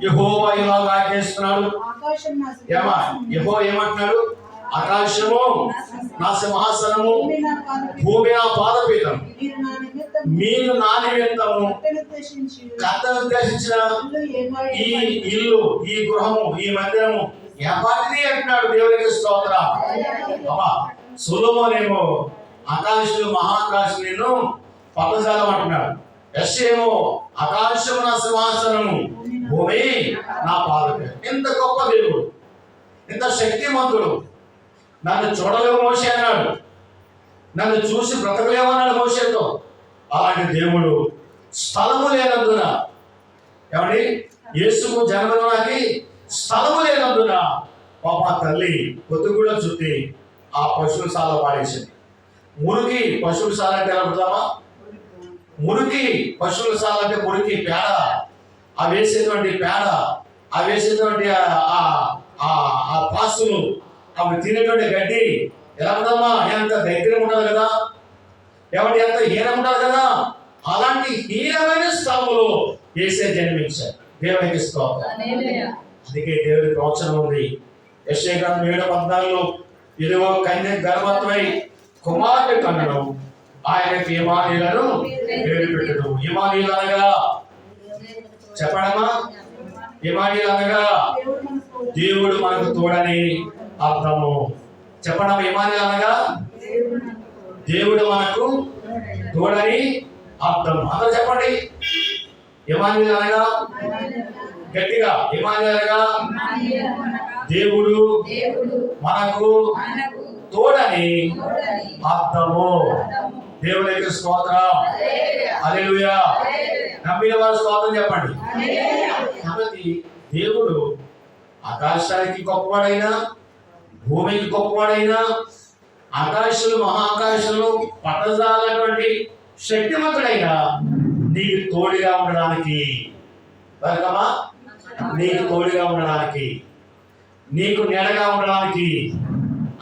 యెహోవా ఇలాగ ఆజ్ఞాపిస్తున్నాడు. యెహోవా ఏమంటున్నాడు? ఆకాశము నా సింహాసనము, భూమి నా పాదపీఠం. మీరు నా నిమిత్తము కర్తను ఉద్దేశించిన ఈ ఇల్లు, ఈ గృహము, ఈ మందిరము ఎవరిది అంటున్నాడు. దేవునికి స్తోత్రం. సొలొమోనేమో ఆకాశం మహాకాశం నిన్ను పట్టజాలం అంటున్నాడు. యెషయేమో ఆకాశము నా సింహాసనము, భూమి నా పాదపీఠం. ఎంత గొప్ప దేవుడు, ఎంత శక్తిమంతుడు. నన్ను చూడలేవు మోషే అన్నాడు, నన్ను చూసి బ్రతకలేమన్నాడు మోషేతో. అలాంటి దేవుడు స్థలము లేనందున, ఏమండి యేసుకు జన్మకి స్థలము లేనందున పాప తల్లి పొద్దుగూడ చుట్టి ఆ పశువుల సాల పాడేసింది. మురికి పశువుల సాల అంటే ఎలా పెడతామా? మురికి పశువుల సాల అంటే మురికి, పేడ, ఆ వేసేటువంటి పేడ, ఆ వేసేటువంటి ఆ పాసులు, అవి తినేటువంటి గడ్డి ఎలా ఉందమ్మా? ఎంత దగ్గర ఉండాలి కదా, ఏమంటే ఎంత హీనం ఉండాలి కదా. అలాంటి హీనమైన స్థలములో యేసే జన్మించారు. దేవునికి స్తోత్రం. అందుకే దేవుడి ప్రవచనం ఉంది యెషయా గ్రంథం 7:14, ఇదిగో కన్య గర్భవతి కుమారుని కన్నును, ఆయనకి ఇమ్మానుయేలును పేరు పెట్టును. ఇమ్మానుయేలు అనగా చెప్పడమా? ఇమ్మానుయేలు అనగా దేవుడు మనకు తోడని అర్థము. చెప్పడం. ఇమ్మానుయేలు అనగా దేవుడు మనకు తోడని అర్థం. అందరూ చెప్పండి. ఇమ్మానుయేలు అనగా గట్టిగా, ఇమ్మానుయేలు అనగా దేవుడు మనకు తోడని అర్థము. దేవునికి స్తోత్రం. హల్లెలూయా. నమ్మిన వారు స్తోత్రం చెప్పండి. కాబట్టి దేవుడు ఆకాశానికి గొప్పవాడైనా, భూమికి గొప్పవాడైనా, ఆకాశాలు మహాకాశాలు పట్టజాలటువంటి శక్తిమంతుడైనా నీకు తోడుగా ఉండడానికి, నీకు తోడుగా ఉండడానికి, నీకు నీడగా ఉండడానికి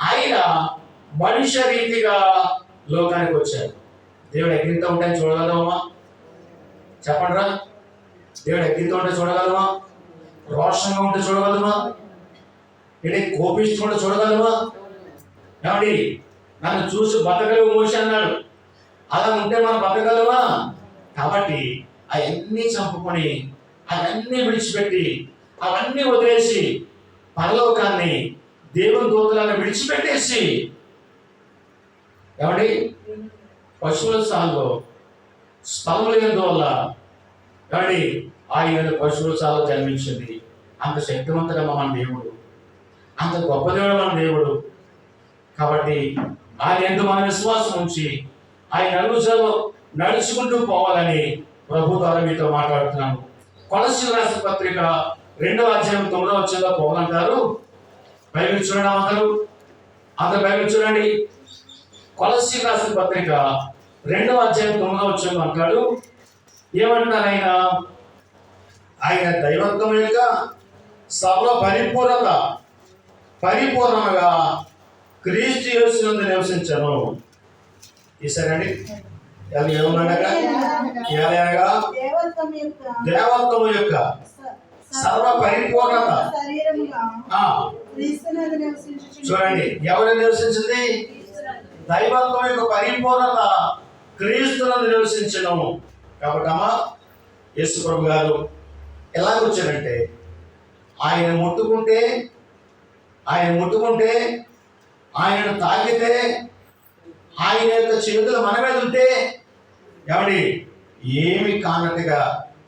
ఆయన మనుష్య రీతిగా లోకానికి వచ్చాడు. దేవుడు అగ్నితో ఉంటే చూడగలమా? చెప్పండిరా. దేవుడు అగ్నితో ఉంటే చూడగలమా? రోషంగా ఉంటే చూడగలమా? నేను కోపిస్తుంటే చూడగలమా? ఏమండి నన్ను చూసి బతకలేవు మోషే అన్నాడు. అలా ఉంటే మనం బతకగలమా? కాబట్టి అవన్నీ చంపుకొని, అవన్నీ విడిచిపెట్టి, అవన్నీ వదిలేసి, పరలోకాన్ని, దేవుని దూతలను విడిచిపెట్టేసి, ఏమండి పశువుల సాల్లో స్థలం లేనందువల్ల, ఏమండి ఆయన పశువుల సాల్లో జన్మించింది. అంత శక్తివంతుడు మన దేవుడు, అంత గొప్ప దేవుడు మన దేవుడు. కాబట్టి ఆయన ఎందుకు మన విశ్వాసం ఉంచి ఆయన అనుసరణ నడుచుకుంటూ పోవాలని ప్రభు ద్వారా మీతో మాట్లాడుతున్నాను. కొలస్సీయులకు రాసిన పత్రిక 2:9 పోవాలంటారు. బైబిల్ చూడండి అందరూ బైబిల్ చూడండి. కొలస్సీయులకు రాసిన పత్రిక 2:9 అంటాడు. ఏమంటున్నారు ఆయన దైవత్వం యొక్క సర్వ పరిపూర్ణంగా క్రీస్తు యేసునందు నివసించను. ఈసారండి ఏమన్నాగా దేవత్వం యొక్క సర్వ పరిపూర్ణత చూడండి. ఎవరు నివసించింది? దైవత్వం యొక్క పరిపూర్ణత క్రీస్తునందు నివసించను. కాబట్టి అమ్మా యేసు ప్రభు గారు ఎలాగొచ్చారంటే ఆయన ముట్టుకుంటే, ఆయనను తాకితే, ఆయన యొక్క చేతులు మన మీద ఉంటే, ఏమండి ఏమి కానట్టుగా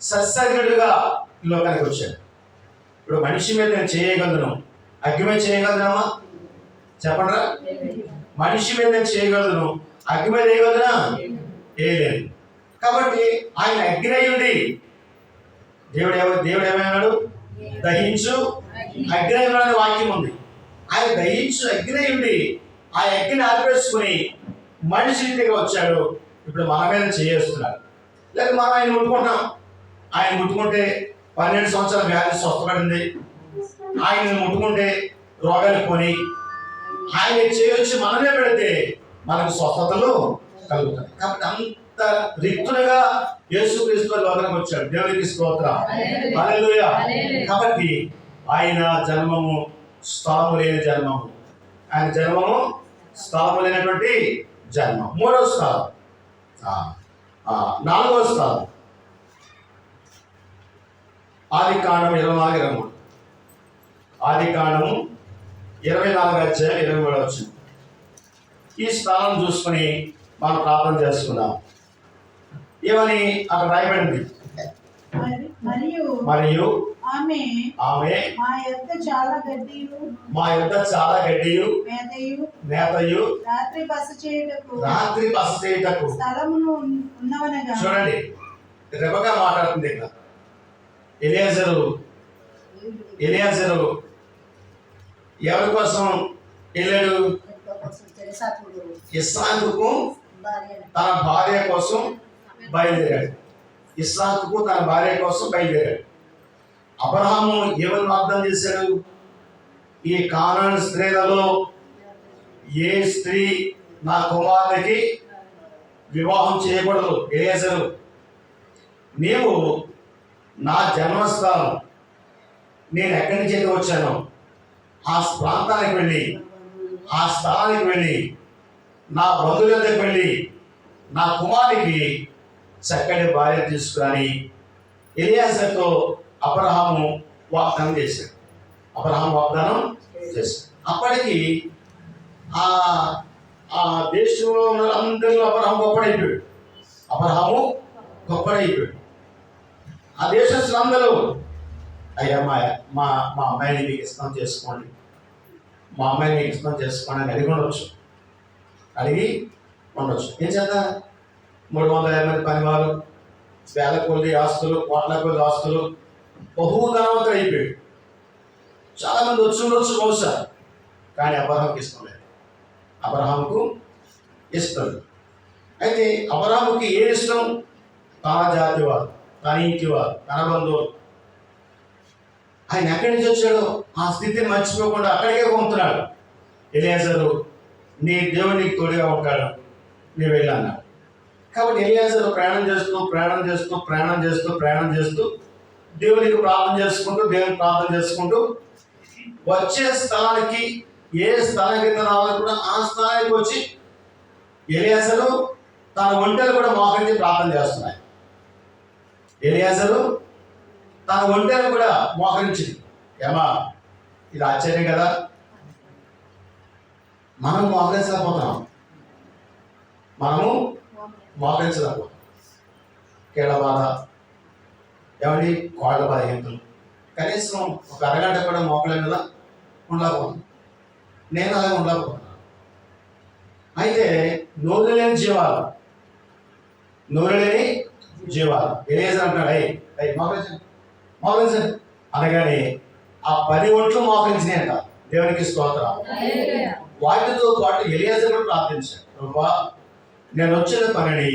సత్సంగుడుగా ఈ లోకానికి వచ్చాడు. ఇప్పుడు మనిషి మీద నేను చేయగలను, అగ్ని మీద చేయగలనమ్మా? చెప్పండి. మనిషి మీద నేను చేయగలను, అగ్ని మీద వేయగలనా? వేయలేదు. కాబట్టి ఆయన అగ్ని అయ్యుండి దేవుడు ఏమన్నాడు? దహించు అగ్ని అనే వాక్యం ఉంది. ఆయన దహించు అగ్ని అయ్యుండి ఆ అగ్ని ఆర్పేసుకుని మనిషి ఇంటికి వచ్చాడు. ఇప్పుడు మన మీద చేస్తున్నాడు. లేక మనం ఆయన ముట్టుకుంటాం. ఆయన ముట్టుకుంటే 12 సంవత్సరాల వ్యాధి స్వస్థపడింది. ఆయన ముట్టుకుంటే రోగాలు పోని. ఆయన చేయొచ్చి మనమే పెడితే మనకు స్వస్థతలు కలుగుతాయి. కాబట్టి అంత రిక్తులుగా యేసుక్రీస్తు లోకానికి వచ్చాడు. దేవునికి స్తోత్రం. హల్లెలూయా. కాబట్టి ఆయన జన్మము స్థలము లేని జన్మము. ఆయన జన్మము స్థలము లేనటువంటి జన్మం. మూడవ స్థలం, నాలుగవ స్థలం ఆదికాండం 24:23. ఆదికాండము 24:23. ఈ స్థలం చూసుకుని మనం ప్రార్థన చేసుకున్నాం. ఏమని అక్కడ రాయబడింది? మరియు ఆమె మా యొద్ద చాలా గడ్డియు మేతయు రాత్రి బస చేయుటకు స్థలమును ఉన్నవనగా. చూడండి, రెబకా మాట్లాడుతుంది ఇక్కడ. ఎలియాజరు ఎవరి కోసం వెళ్ళాడు? ఇస్సాకుకు తన భార్య కోసం బయలుదేరాడు. ఇస్సాకుకు తన భార్య కోసం బయలుదేరాడు. అబ్రహాము ఏమని వాగ్దానం చేశాడు? ఈ కానాను స్త్రీలలో ఏ స్త్రీ నా కుమారుడికి వివాహం చేయకూడదు. ఎలియాజరు, నీవు నా జన్మస్థానం, నేను ఎక్కడి నుంచి అయితే వచ్చానో ఆ ప్రాంతానికి వెళ్ళి, ఆ స్థలానికి వెళ్ళి, నా బంధువుల దగ్గరికి వెళ్ళి నా కుమారుడికి చక్కటి భార్య తీసుకుని ఎలియాజరుతో అబ్రహాము వాగ్దానం చేశాడు. అప్పటికి ఆ దేశంలో ఉన్న అందరిలో అబ్రహాము గొప్పడైపోయాడు. ఆ దేశస్తులందరూ, అయ్యా మా అమ్మాయిని మీకు ఇష్టం చేసుకోండి, మా అమ్మాయిని మీకు ఇష్టం చేసుకోండి అని అడిగి ఉండొచ్చు. ఏం చేద్దాం? 350 మంది పనివారు, వేల కొద్ది ఆస్తులు, కోట్ల కొద్ది ఆస్తులు, బహుధనవంతులు అయిపోయాడు. చాలామంది వచ్చి బహుశా, కానీ అబ్రహాముకి ఇష్టం లేదు. అబ్రహాముకు ఇష్టం. అయితే అబ్రహాముకి ఏ ఇష్టం? తన జాతి వారు, తన ఇంటి వారు, తన బంధువులు. ఆయన ఎక్కడి నుంచి వచ్చాడో ఆ స్థితిని మర్చిపోకుండా అక్కడికే పంపుతున్నాడు. ఎలియాజరు, నీ దేవుడు నీకు తోడుగా ఉంటాడు, నీ వెళ్ళన్నాడు. కాబట్టి ఎలియాజరు ప్రయాణం చేస్తూ దేవునికి ప్రార్థన చేసుకుంటూ వచ్చే స్థలానికి, ఏ స్థలానికి రావాలని కూడా ఆ స్థలానికి వచ్చి ఎలియాజరు తన ఒంటెలు కూడా మోకరించి ప్రార్థన చేస్తున్నాయి. ఎలియాజరు తన ఒంటెలు కూడా మోకరించింది. ఏమా, ఇది ఆశ్చర్యం కదా. మనం మోకరించలేకపోతున్నాం. కీళ్ళ బాధ, ఏమండి, కోళ్ళ బలహీనతలు, కనీసం ఒక అరగంట కూడా మోకలేని కదా ఉండలేకపోతున్నాం. నేను అలాగే ఉండలేకపోతున్నాను. అయితే నోరు లేని జీవాలు ఎలియాజరు అంటాడు, అయ్యి మోకరించండి అనగానే ఆ 10 ఒంట్లు మోకరించినాయంట. దేవునికి స్తోత్రం. వాటితో పాటు ఎలియాజరు కూడా ప్రార్థించాడు, ప్రభువా నేను వచ్చిన పనిని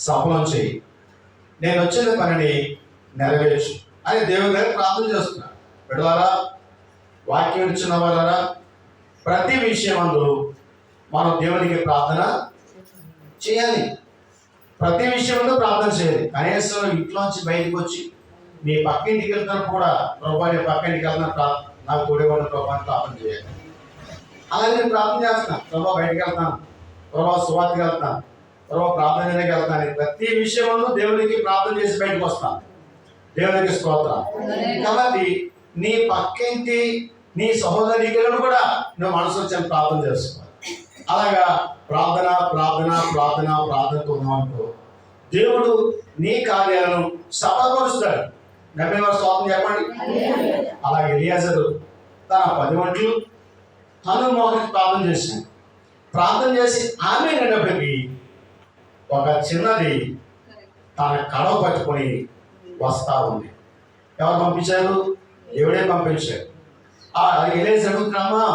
సఫలం చేయి, నేను వచ్చిన పనిని నెరవేర్చు అని దేవుని దగ్గర ప్రార్థన చేస్తున్నాడు. బిడ్డలారా, వాక్యం ఇచ్చిన వారా, ప్రతి విషయం అందులో మనం దేవునికి ప్రార్థన చేయాలి. ప్రతి విషయంలో ప్రార్థన చేయాలి. కనీసం ఇంట్లోంచి బయటకు వచ్చి నీ పక్కింటికి వెళ్తాను కూడా, ప్రభా నీ పక్కింటికి వెళ్తాను, నాకు తోడుగా ఉన్న ప్రభాని ప్రార్థన చేయాలి. అలాగే నేను ప్రార్థన చేస్తాను, ప్రభా బయటకు వెళ్తాను, ప్రభా సువార్తకి వెళ్తాను, ప్రభా ప్రార్థనకి వెళ్తాను. ప్రతి విషయంలో దేవునికి ప్రార్థన చేసి బయటకు వస్తాను. దేవునికి స్తోత్రం. కాబట్టి నీ పక్కింటి, నీ సహోదరికి కూడా నువ్వు మనసు వచ్చి ప్రార్థన చేసుకోవాలి. అలాగా ప్రార్థనతో ఉన్నామనుకో, దేవుడు నీ కార్యాలను సఫలపరుస్తాడు. నమ్మేవారు స్తోత్రం చెప్పండి. అలాగే ఎలియాజరు తన 10 వంటలు తను మోహనికి ప్రార్థన చేసి ఆమె అనేటప్పటికీ ఒక చిన్నది తన కడవ పట్టుకొని వస్తా ఉంది. ఎవరు పంపించారు? దేవుడే పంపించాడు. ఎలియాజరు అడుగుతున్నామా,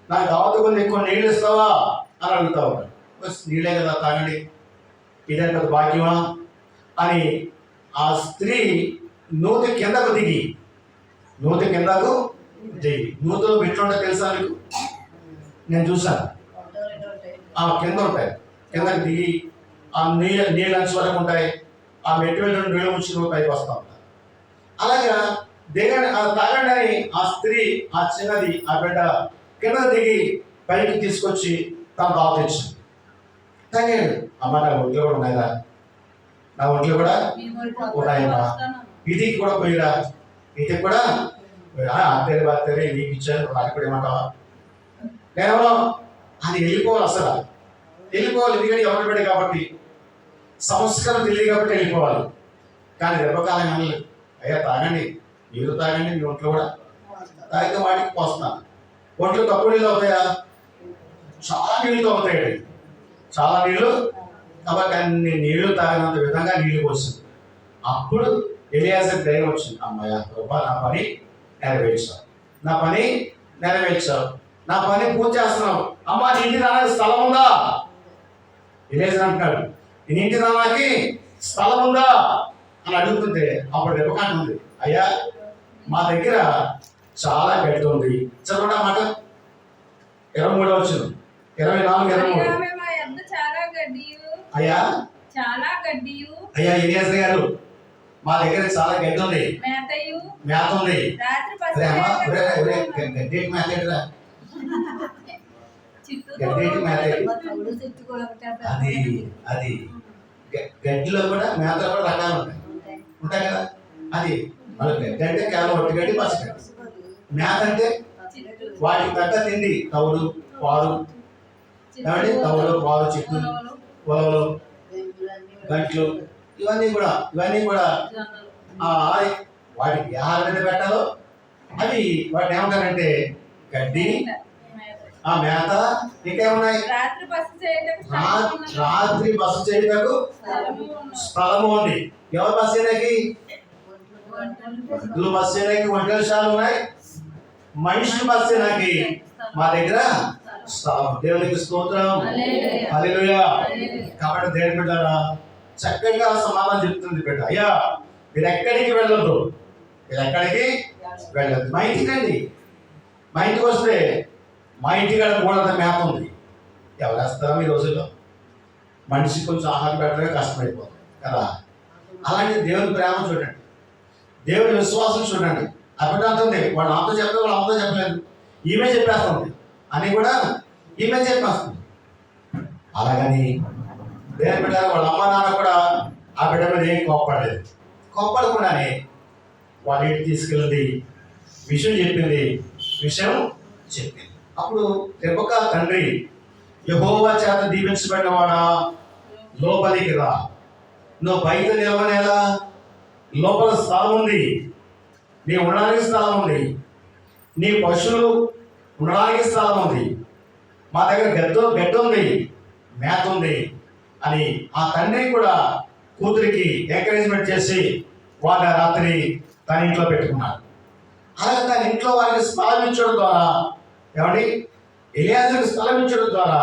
నాకు దావత కొంత ఎక్కువ నీళ్ళు ఇస్తావా అని అడుగుతా ఉన్నాడు. నీళ్ళే కదా తాగండి, ఇదే కదా భాగ్యమా అని ఆ స్త్రీ నూతి కిందకు దిగి నూతులు పెట్టుంటే తెలుసా మీకు? నేను చూశాను. కింద ఉంటాయి, కిందకి దిగి ఆ నీళ్ళు అంచు వరకు ఉంటాయి. ఆ మెట్టు వెళ్ళి నీళ్ళు ముంచి పైకి వస్తూ ఉంటారు. అలాగా తాగండి అని ఆ స్త్రీ, ఆ చిన్నది, ఆ బిడ్డ కింద దిగి పైకి తీసుకొచ్చి తన దావత ఇచ్చింది. తాగాడు. అమ్మ నా ఒంట్లో కూడా ఉన్నాయిరా, నా ఒంట్లో కూడా ఉన్నాయమ్మా, ఇది కూడా పోయిరా, ఇది కూడా బాగా నీకు ఇచ్చాను, నాకు కూడా ఏమంటావా? నేను అది వెళ్ళిపోవాలి. అసలు వెళ్ళిపోవాలి, ఎందుకంటే ఎవరు పెట్టి కాబట్టి సంస్కారం తెలియదు కాబట్టి వెళ్ళిపోవాలి. కానీ రెబ్బకాలం కానీ అయ్యా తాగండి, నీళ్ళు తాగండి, మీ ఒంట్లో కూడా తాగితే వాటికి పోస్తున్నాను. ఒంట్లో తక్కువ నీళ్ళు అవుతాయా? చాలా నీళ్ళతో అవుతాయండి, చాలా నీళ్ళు. కాబట్టి అన్ని నీళ్లు తాగినంత విధంగా నీళ్లు పోస్తుంది. అప్పుడు ఎలియాజరు ధైర్యం వచ్చింది, అమ్మాయ ప్రభా నా పని నెరవేర్చావు, నా పని పూర్తి చేస్తున్నావు. అమ్మా నీ ఇంటి రానికి స్థలం ఉందా? ఎలియాజరు అంటున్నాడు, నీ ఇంటి రానికి స్థలం ఉందా అని అడుగుతుంటే అప్పుడు రెబెకా ఉంది, అయ్యా మా దగ్గర చాలా గడ్డి ఉంది. చదవండి అన్నమాట. 23వ వచనం, 24, 23. అయ్యా ఎలియాజరు గారు మా దగ్గర చాలా గడ్డి ఉంది, మేత ఉంది. గడ్డి మేత అది గడ్డిలో కూడా మేతలో కూడా రకాలు ఉంటాయి కదా. అది మళ్ళీ గడ్డి అంటే కేవలం ఒట్టి గడ్డి, పచ్చగడ్డి. మేత అంటే వాటికి తగ్గ తిండి, తవుడు పాలు, తవుడు పాలు, చిక్కులు, పొలవలు, గంట్లు, ఇవన్నీ కూడా వాటికి ఆహారం అయితే పెట్టాలో అవి వాటిని ఏమంటారంటే గడ్డి, మేత. ఇంకేమున్నాయి? రాత్రి బస చేయటకు స్థలము ఉంది. ఎవరు బస చేయడానికి? బస చేయడానికి వంటశాలలు ఉన్నాయి. మనుషులు బస చేయడానికి మా దగ్గర స్థలం. దేవునికి స్తోత్రం, హల్లెలూయా. కాబట్టి దేవుని బిడ్డలారా చక్కగా సమాధానం చెప్తుంది బిడ్డ. అయ్యా మీరు ఎక్కడికి వెళ్ళొద్దు, మా ఇంటికి రండి. మా ఇంటికి వస్తే మా ఇంటికాడ కూడంత మేత ఉంది. ఎవరు వేస్తారా ఈ రోజుల్లో? మనిషి కొంచెం ఆహారం పెట్టడమే కష్టమైపోతుంది కదా. అలాంటి దేవుని ప్రేమ చూడండి, దేవుని విశ్వాసం చూడండి. అప్పుడు అంటుంది, వాడు నాతో చెప్పలేదు, వాళ్ళు అమ్మతో చెప్పలేదు, ఈమె చెప్పేస్తుంది అని కూడా ఈమె చెప్పేస్తుంది. అలాగని దేవుని బిడ్డ వాళ్ళ అమ్మ నాన్న కూడా ఆ బిడ్డ మీద ఏం కోప్పడకుండానే వాళ్ళ ఇంటికి తీసుకెళ్ళింది, విషయం చెప్పింది. అప్పుడు రెబెకా తండ్రి, యెహోవా చేత దీవించబడినవాడా లోపలికి రా, నువ్వు బయట నిలవనేలా, లోపల స్థలం ఉంది, నీ ఉండడానికి స్థలం ఉంది, నీ పశువులు ఉండడానికి స్థలం ఉంది, మా దగ్గర గడ్డ ఉంది, మేత ఉంది అని ఆ తండ్రి కూడా కూతురికి ఎంకరేజ్మెంట్ చేసి వాళ్ళ రాత్రి తన ఇంట్లో పెట్టుకున్నాడు. అలాగే తన ఇంట్లో వారికి స్థలం ఇచ్చడం ద్వారా, ఏమండి ఎలియాజరుకు స్థలం ఇచ్చడం ద్వారా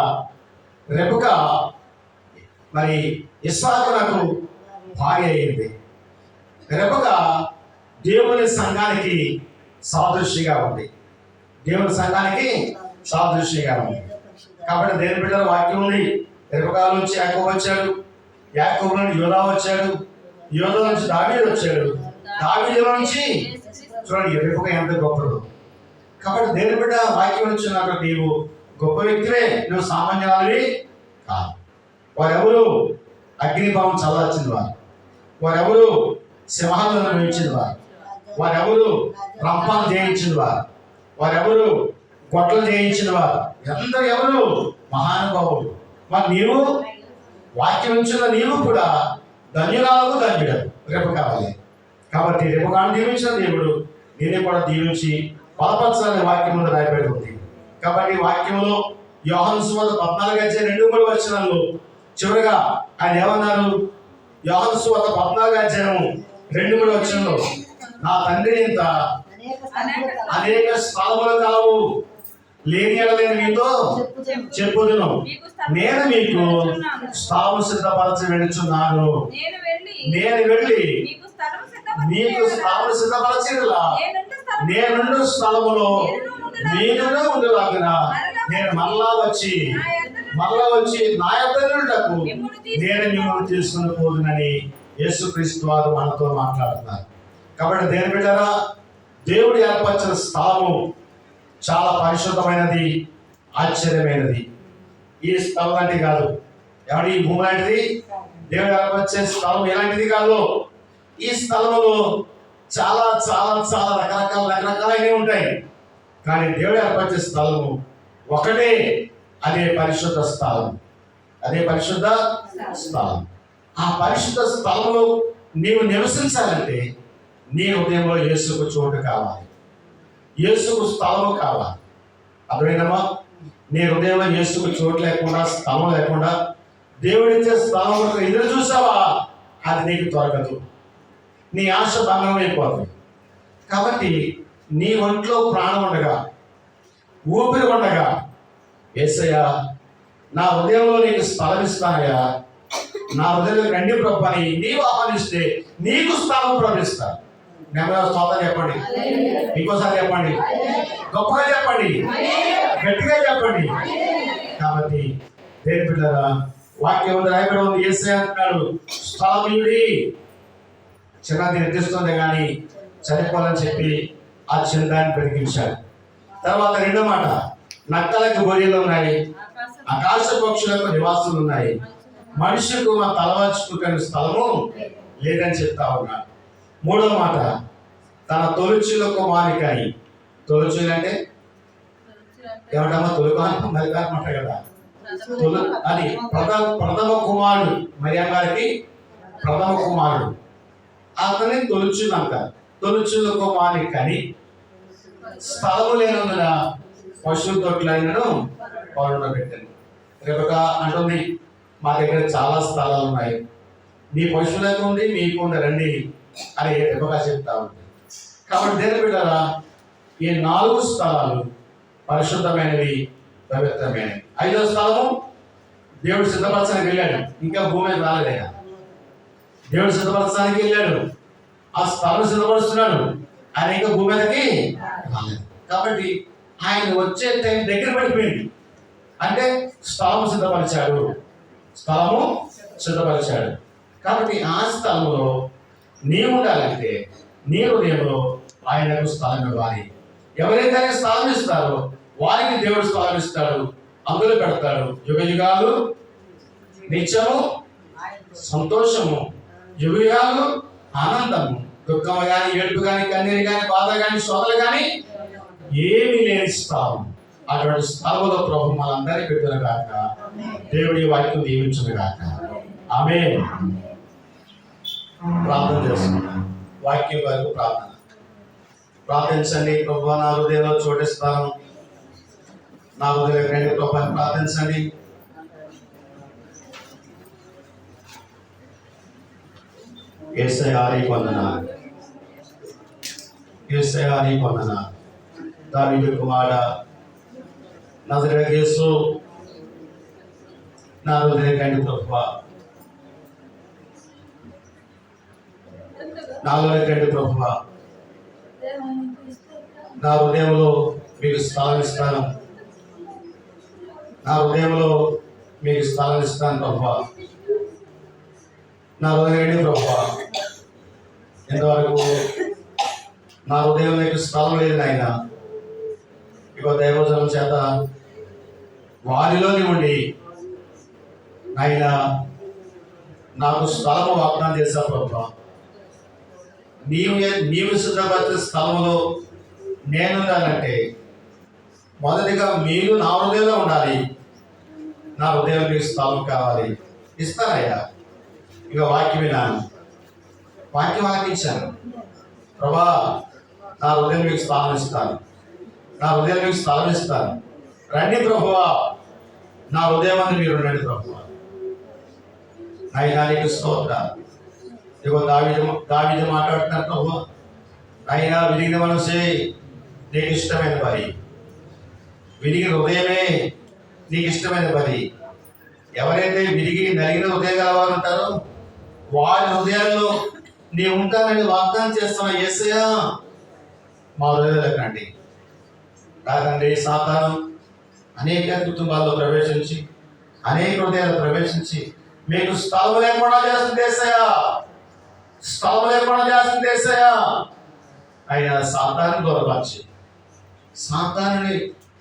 రెబెకా మరి ఇస్సాకునకు భార్య అయింది. రెబెకా దేవుని సంఘానికి సాదృశ్యంగా ఉంది, కాబట్టి దేవుని బిడ్డల వాక్యం ఉంది. రెబెకా నుంచి యాకోబు వచ్చాడు, యాకోబు నుండి యోదా వచ్చాడు, యోదా నుంచి దావీదు వచ్చాడు, దావీదులో నుంచి చూడండి రెబెకా ఎంత గొప్పడు. కాబట్టి దేవుని బిడ్డ వాక్యం నుంచి నాకు నీవు గొప్ప వ్యక్తివే, నువ్వు సామాన్యాలవి కాదు. వారెవరు అగ్నిభావం చల్లార్చిన వారెవరు సింహాలను నిర్మించిన వారెవరు రంపాలు జయించిన వారెవరు గొట్టలు జయించిన అందరూ ఎవరు మహానుభావులు. మరి నీవు వాక్యం నుంచి నీవు కూడా ధన్యురాలకు ధన్యుడు రేపు కావాలి. కాబట్టి రేపు కాను దీవించిన దేవుడు నేనే కూడా దీవించి బలపరచాలని వాక్యం ముందు రాయబడి ఉంది. కాబట్టి వాక్యంలో యోహాను సువార్త 14:2-3 చివరిగా ఆయన ఏమన్నారు? యోహాను సువార్త 14:2-3 నా తండ్రి ఇంత అనేక స్థలములు కలవు, లేని ఎడలేని మీతో చెప్పుదును, నేను మీకు స్థలము సిద్ధపరచి వెళుచున్నాను. నేను వెళ్ళి మీకు స్థలము సిద్ధపరచిలా నేనుండు స్థలములో మీరుగా ఉండలాగిన నేను మళ్ళా వచ్చి నా యొద్దకు నేను మిమ్మల్ని తీసుకుని పోదునని యేసుక్రీస్తు వారు మనతో మాట్లాడుతున్నారు. కాబట్టి దేని బిడ్డరా, దేవుడు ఏర్పరిచిన స్థలము చాలా పరిశుద్ధమైనది, ఆశ్చర్యమైనది. ఈ స్థలం లాంటిది కాదు. ఎవరి ఈ భూమి లాంటిది, దేవుడు ఏర్పరిచే స్థలం ఎలాంటిది కాదు. ఈ స్థలంలో చాలా చాలా చాలా రకరకాలైనవి ఉంటాయి. కానీ దేవుడు ఏర్పరిచే స్థలము ఒకటే, అదే పరిశుద్ధ స్థలం. అదే పరిశుద్ధ స్థలం. ఆ పరిశుద్ధ స్థలంలో నీవు నివసించాలంటే నీ హృదయంలో యేసుకు చోటు కావాలి, యేసుకు స్థలము కావాలి. అర్థమైందమ్మా? నీ హృదయంలో యేసుకు చోటు లేకుండా, స్థలం లేకుండా దేవుడిచ్చే స్థలం వరకు ఎదురు చూసావా, అది నీకు దొరకదు. నీ ఆశ భంగం అయిపోతుంది. కాబట్టి నీ ఒంట్లో ప్రాణం ఉండగా, ఊపిరి ఉండగా, యేసయ్యా నా హృదయంలో నీకు స్థలం ఇస్తానయ్యా, నా హృదయంలో రండి ప్రభు అని నీవు ఆహ్వానిస్తే నీకు స్థలం ప్రవేశిస్తాను. నెమ్మదిగా స్తోత్రం చెప్పండి, ఇంకోసారి చెప్పండి, గొప్పగా చెప్పండి, గట్టిగా చెప్పండి. కాబట్టి దేని బిడ్డరా, వాక్యం ఉంది, రాయబడి ఉంది. యేసయ్య అంటున్నాడు, స్థలముడి చిన్నది నిర్దిస్తుంది కానీ చనిపోవాలని చెప్పి ఆ చిన్నదాన్ని బ్రతికించాడు. తర్వాత రెండో మాట, నక్కలకు గొర్రెలు ఉన్నాయి, ఆకాశ పక్షులకు నివాసులు ఉన్నాయి, మనుషులకు మా తలవాల్చుకునే స్థలము లేదని చెప్తా ఉన్నాడు. మూడో మాట, తన తొలుచుల కుమారికని. తొలుచులు అంటే ఏమంటామా? తొలుకాని మరికానమాట కదా. అది ప్రథమ కుమారుడు, మరియమ్మ గారికి ప్రథమ కుమారుడు, అతని తొలుచులు అంటారు. తొలుచుల కుమారికని స్థలము లేనందున పశువుల తొట్లైనను పౌరులో పెట్టాను. రేపక అంటుంది, మా దగ్గర చాలా స్థలాలు ఉన్నాయి, మీ పశువులకు ఉంది, మీకు ఉంది, రండి అని రేపక చెప్తా ఉంది. కాబట్టి దేని బిడ్డరా, ఈ 4 స్థలాలు పరిశుద్ధమైనవి, పవిత్రమైనవి. 5వ స్థలము దేవుడు సిద్ధపరచడానికి వెళ్ళాడు, ఇంకా భూమి మీద రాలేదైనా. దేవుడు సిద్ధపరచడానికి వెళ్ళాడు, ఆ స్థలం సిద్ధపరుస్తున్నాడు, ఆయన ఇంకా భూమి మీదకి రాలేదు. కాబట్టి ఆయన వచ్చే టైం దగ్గర పడిపోయింది. అంటే స్థలము సిద్ధపరిచాడు. కాబట్టి ఆ స్థలంలో నీవు ఉండాలంటే నీ హృదయంలో ఆయనకు స్థలం ఇవ్వాలి. ఎవరైతే ఆయన స్థలం ఇస్తారో వారికి దేవుడు స్థలం ఇస్తాడు, అందులో పెడతాడు. యుగయుగాలు నిత్యము సంతోషము, యుగయుగాలు ఆనందము, దుఃఖము కానీ, ఏడుపు కానీ, కన్నీరు కానీ, బాధ కానీ, శోధలు కానీ ఏమీ లేని స్థలం. అటువంటి స్థలంలో ప్రభు మనందరికీ పెడుతున్న గాక. దేవుడి వాక్యం దీవించును గాక. ఆమేన్. ప్రార్థన చేస్తున్నాం. వాక్యం వరకు ప్రార్థించండి. ప్రభు నా హృదయంలో చోటిస్తాను, నా హృదయంలో రండి ప్రభు అని ప్రార్థించండి. యేసయ్యా నీకు వందనాలు, యేసయ్యా నీకు వందనాలు. దావీదు కుమారుడా, నజరేయుడైన యేసు నా హృదయం రండి ప్రభువా, నాలోని రండి ప్రభువా. నా హృదయంలో మీకు స్థలం ఇస్తాను, నా హృదయంలో మీకు స్థలం ఇస్తాను ప్రభువా. నా హృదయం రండి ప్రభువా. ఇంతవరకు నా హృదయం మీకు స్థలం లేదు నాయన. ఇక దైవజనం చేత వారిలోని ఉండి నాయన నాకు స్థలము వాగ్దానం చేశా ప్రభువా. నీవు సిద్ధపరిచిన స్థలంలో నేనుండాలంటే మొదటిగా మీరు నా హృదయంలో ఉండాలి. నా హృదయం మీకు స్థలం కావాలి. ఇస్తానయ్యా, ఇక వాక్యం విన్నాను, వాక్యం ఆలకించాను. ప్రభా, నా హృదయం మీకు స్థానం ఇస్తాను, నా హృదయం మీకు స్థలం ఇస్తాను. రండి ప్రభువా, నా హృదయం అని మీరు రండి ప్రభువా. నాయనా నీకు స్తోత్రాలు. ఇగో దావీదు మాట్లాడుతున్నారు, ప్రభువా నాయనా విరిగిన మనసే నీకు ఇష్టమైన పని, విరిగిన హృదయమే నీకు ఇష్టమైన పని. ఎవరైతే విరిగి నలిగిన హృదయం గలవారు ఉంటారో వారి హృదయాల్లో నేను ఉంటానని వాగ్దానం చేస్తున్న యేసయ్యా మా హృదయాలకు రండి. కాదండి, సాతాను అనేక కుటుంబాల్లో ప్రవేశించి అనేక హృదయాలు ప్రవేశించి మీకు స్థలం లేకుండా చేస్తుంది యేసయ్యా, స్థలం లేకుండా చేస్తుంది యేసయ్యా. ఆయన సాతాన్ని దూరపరిచి సాతాన్ని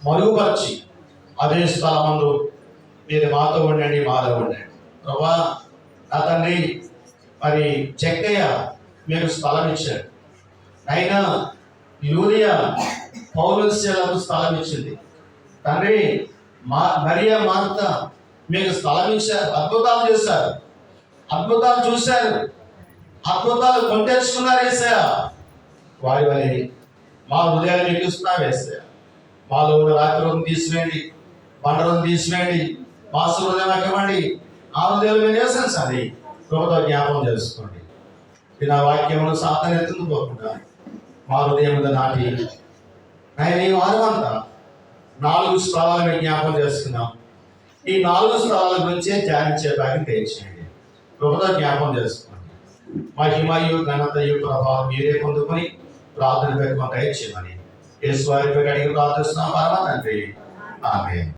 మరుగుపరిచి అదే స్థలమందు మీరు మాతో ఉండండి, మాలో ఉండండి. ప్రభా నా తండ్రి, మరి చెక్కయ్య మీకు స్థలం ఇచ్చాడు. అయినా యూరియా పౌలులకు స్థలం ఇచ్చింది. తండ్రి మరియా మార్త మీకు స్థలం ఇచ్చారు, అద్భుతాలు చేశారు, అద్భుతాలు చూశారు, అద్భుతాలు కొంటేసుకున్నారు యేసయ్యా. వారి వారి మా హృదయాలు మీకు ఇస్తున్నాం యేసయ్యా. మాలో ఉన్న రాత్రులను తీసివేయండి, బండలను తీసివేయండి, మాసు హృదయం ఇవ్వండి. ఆ హృదయాలు మీరు నివసించాలి, కృపతో జ్ఞాపకం చేసుకోండి. ఇది నా వాక్యములు సాతాను ఎత్తుకుపోకుండా మా హృదయం మీద నాటి ఆయన ఈ వారం అంతా 4 స్థలాలు మేము జ్ఞాపకం చేసుకున్నాం. ఈ 4 స్థలాల గురించే ధ్యానించే భాగ్యం తెచ్చేయండి, కృపతో జ్ఞాపకం చేసుకోండి. మహిమయు ఘనతయు ప్రభావం మీరే పొందుకొని ప్రార్థన పెట్టుకుని దయచేయమని యేసు వారిపై అడిగి ప్రార్థిస్తున్నాం పరమ తండ్రి. ఆమేన్.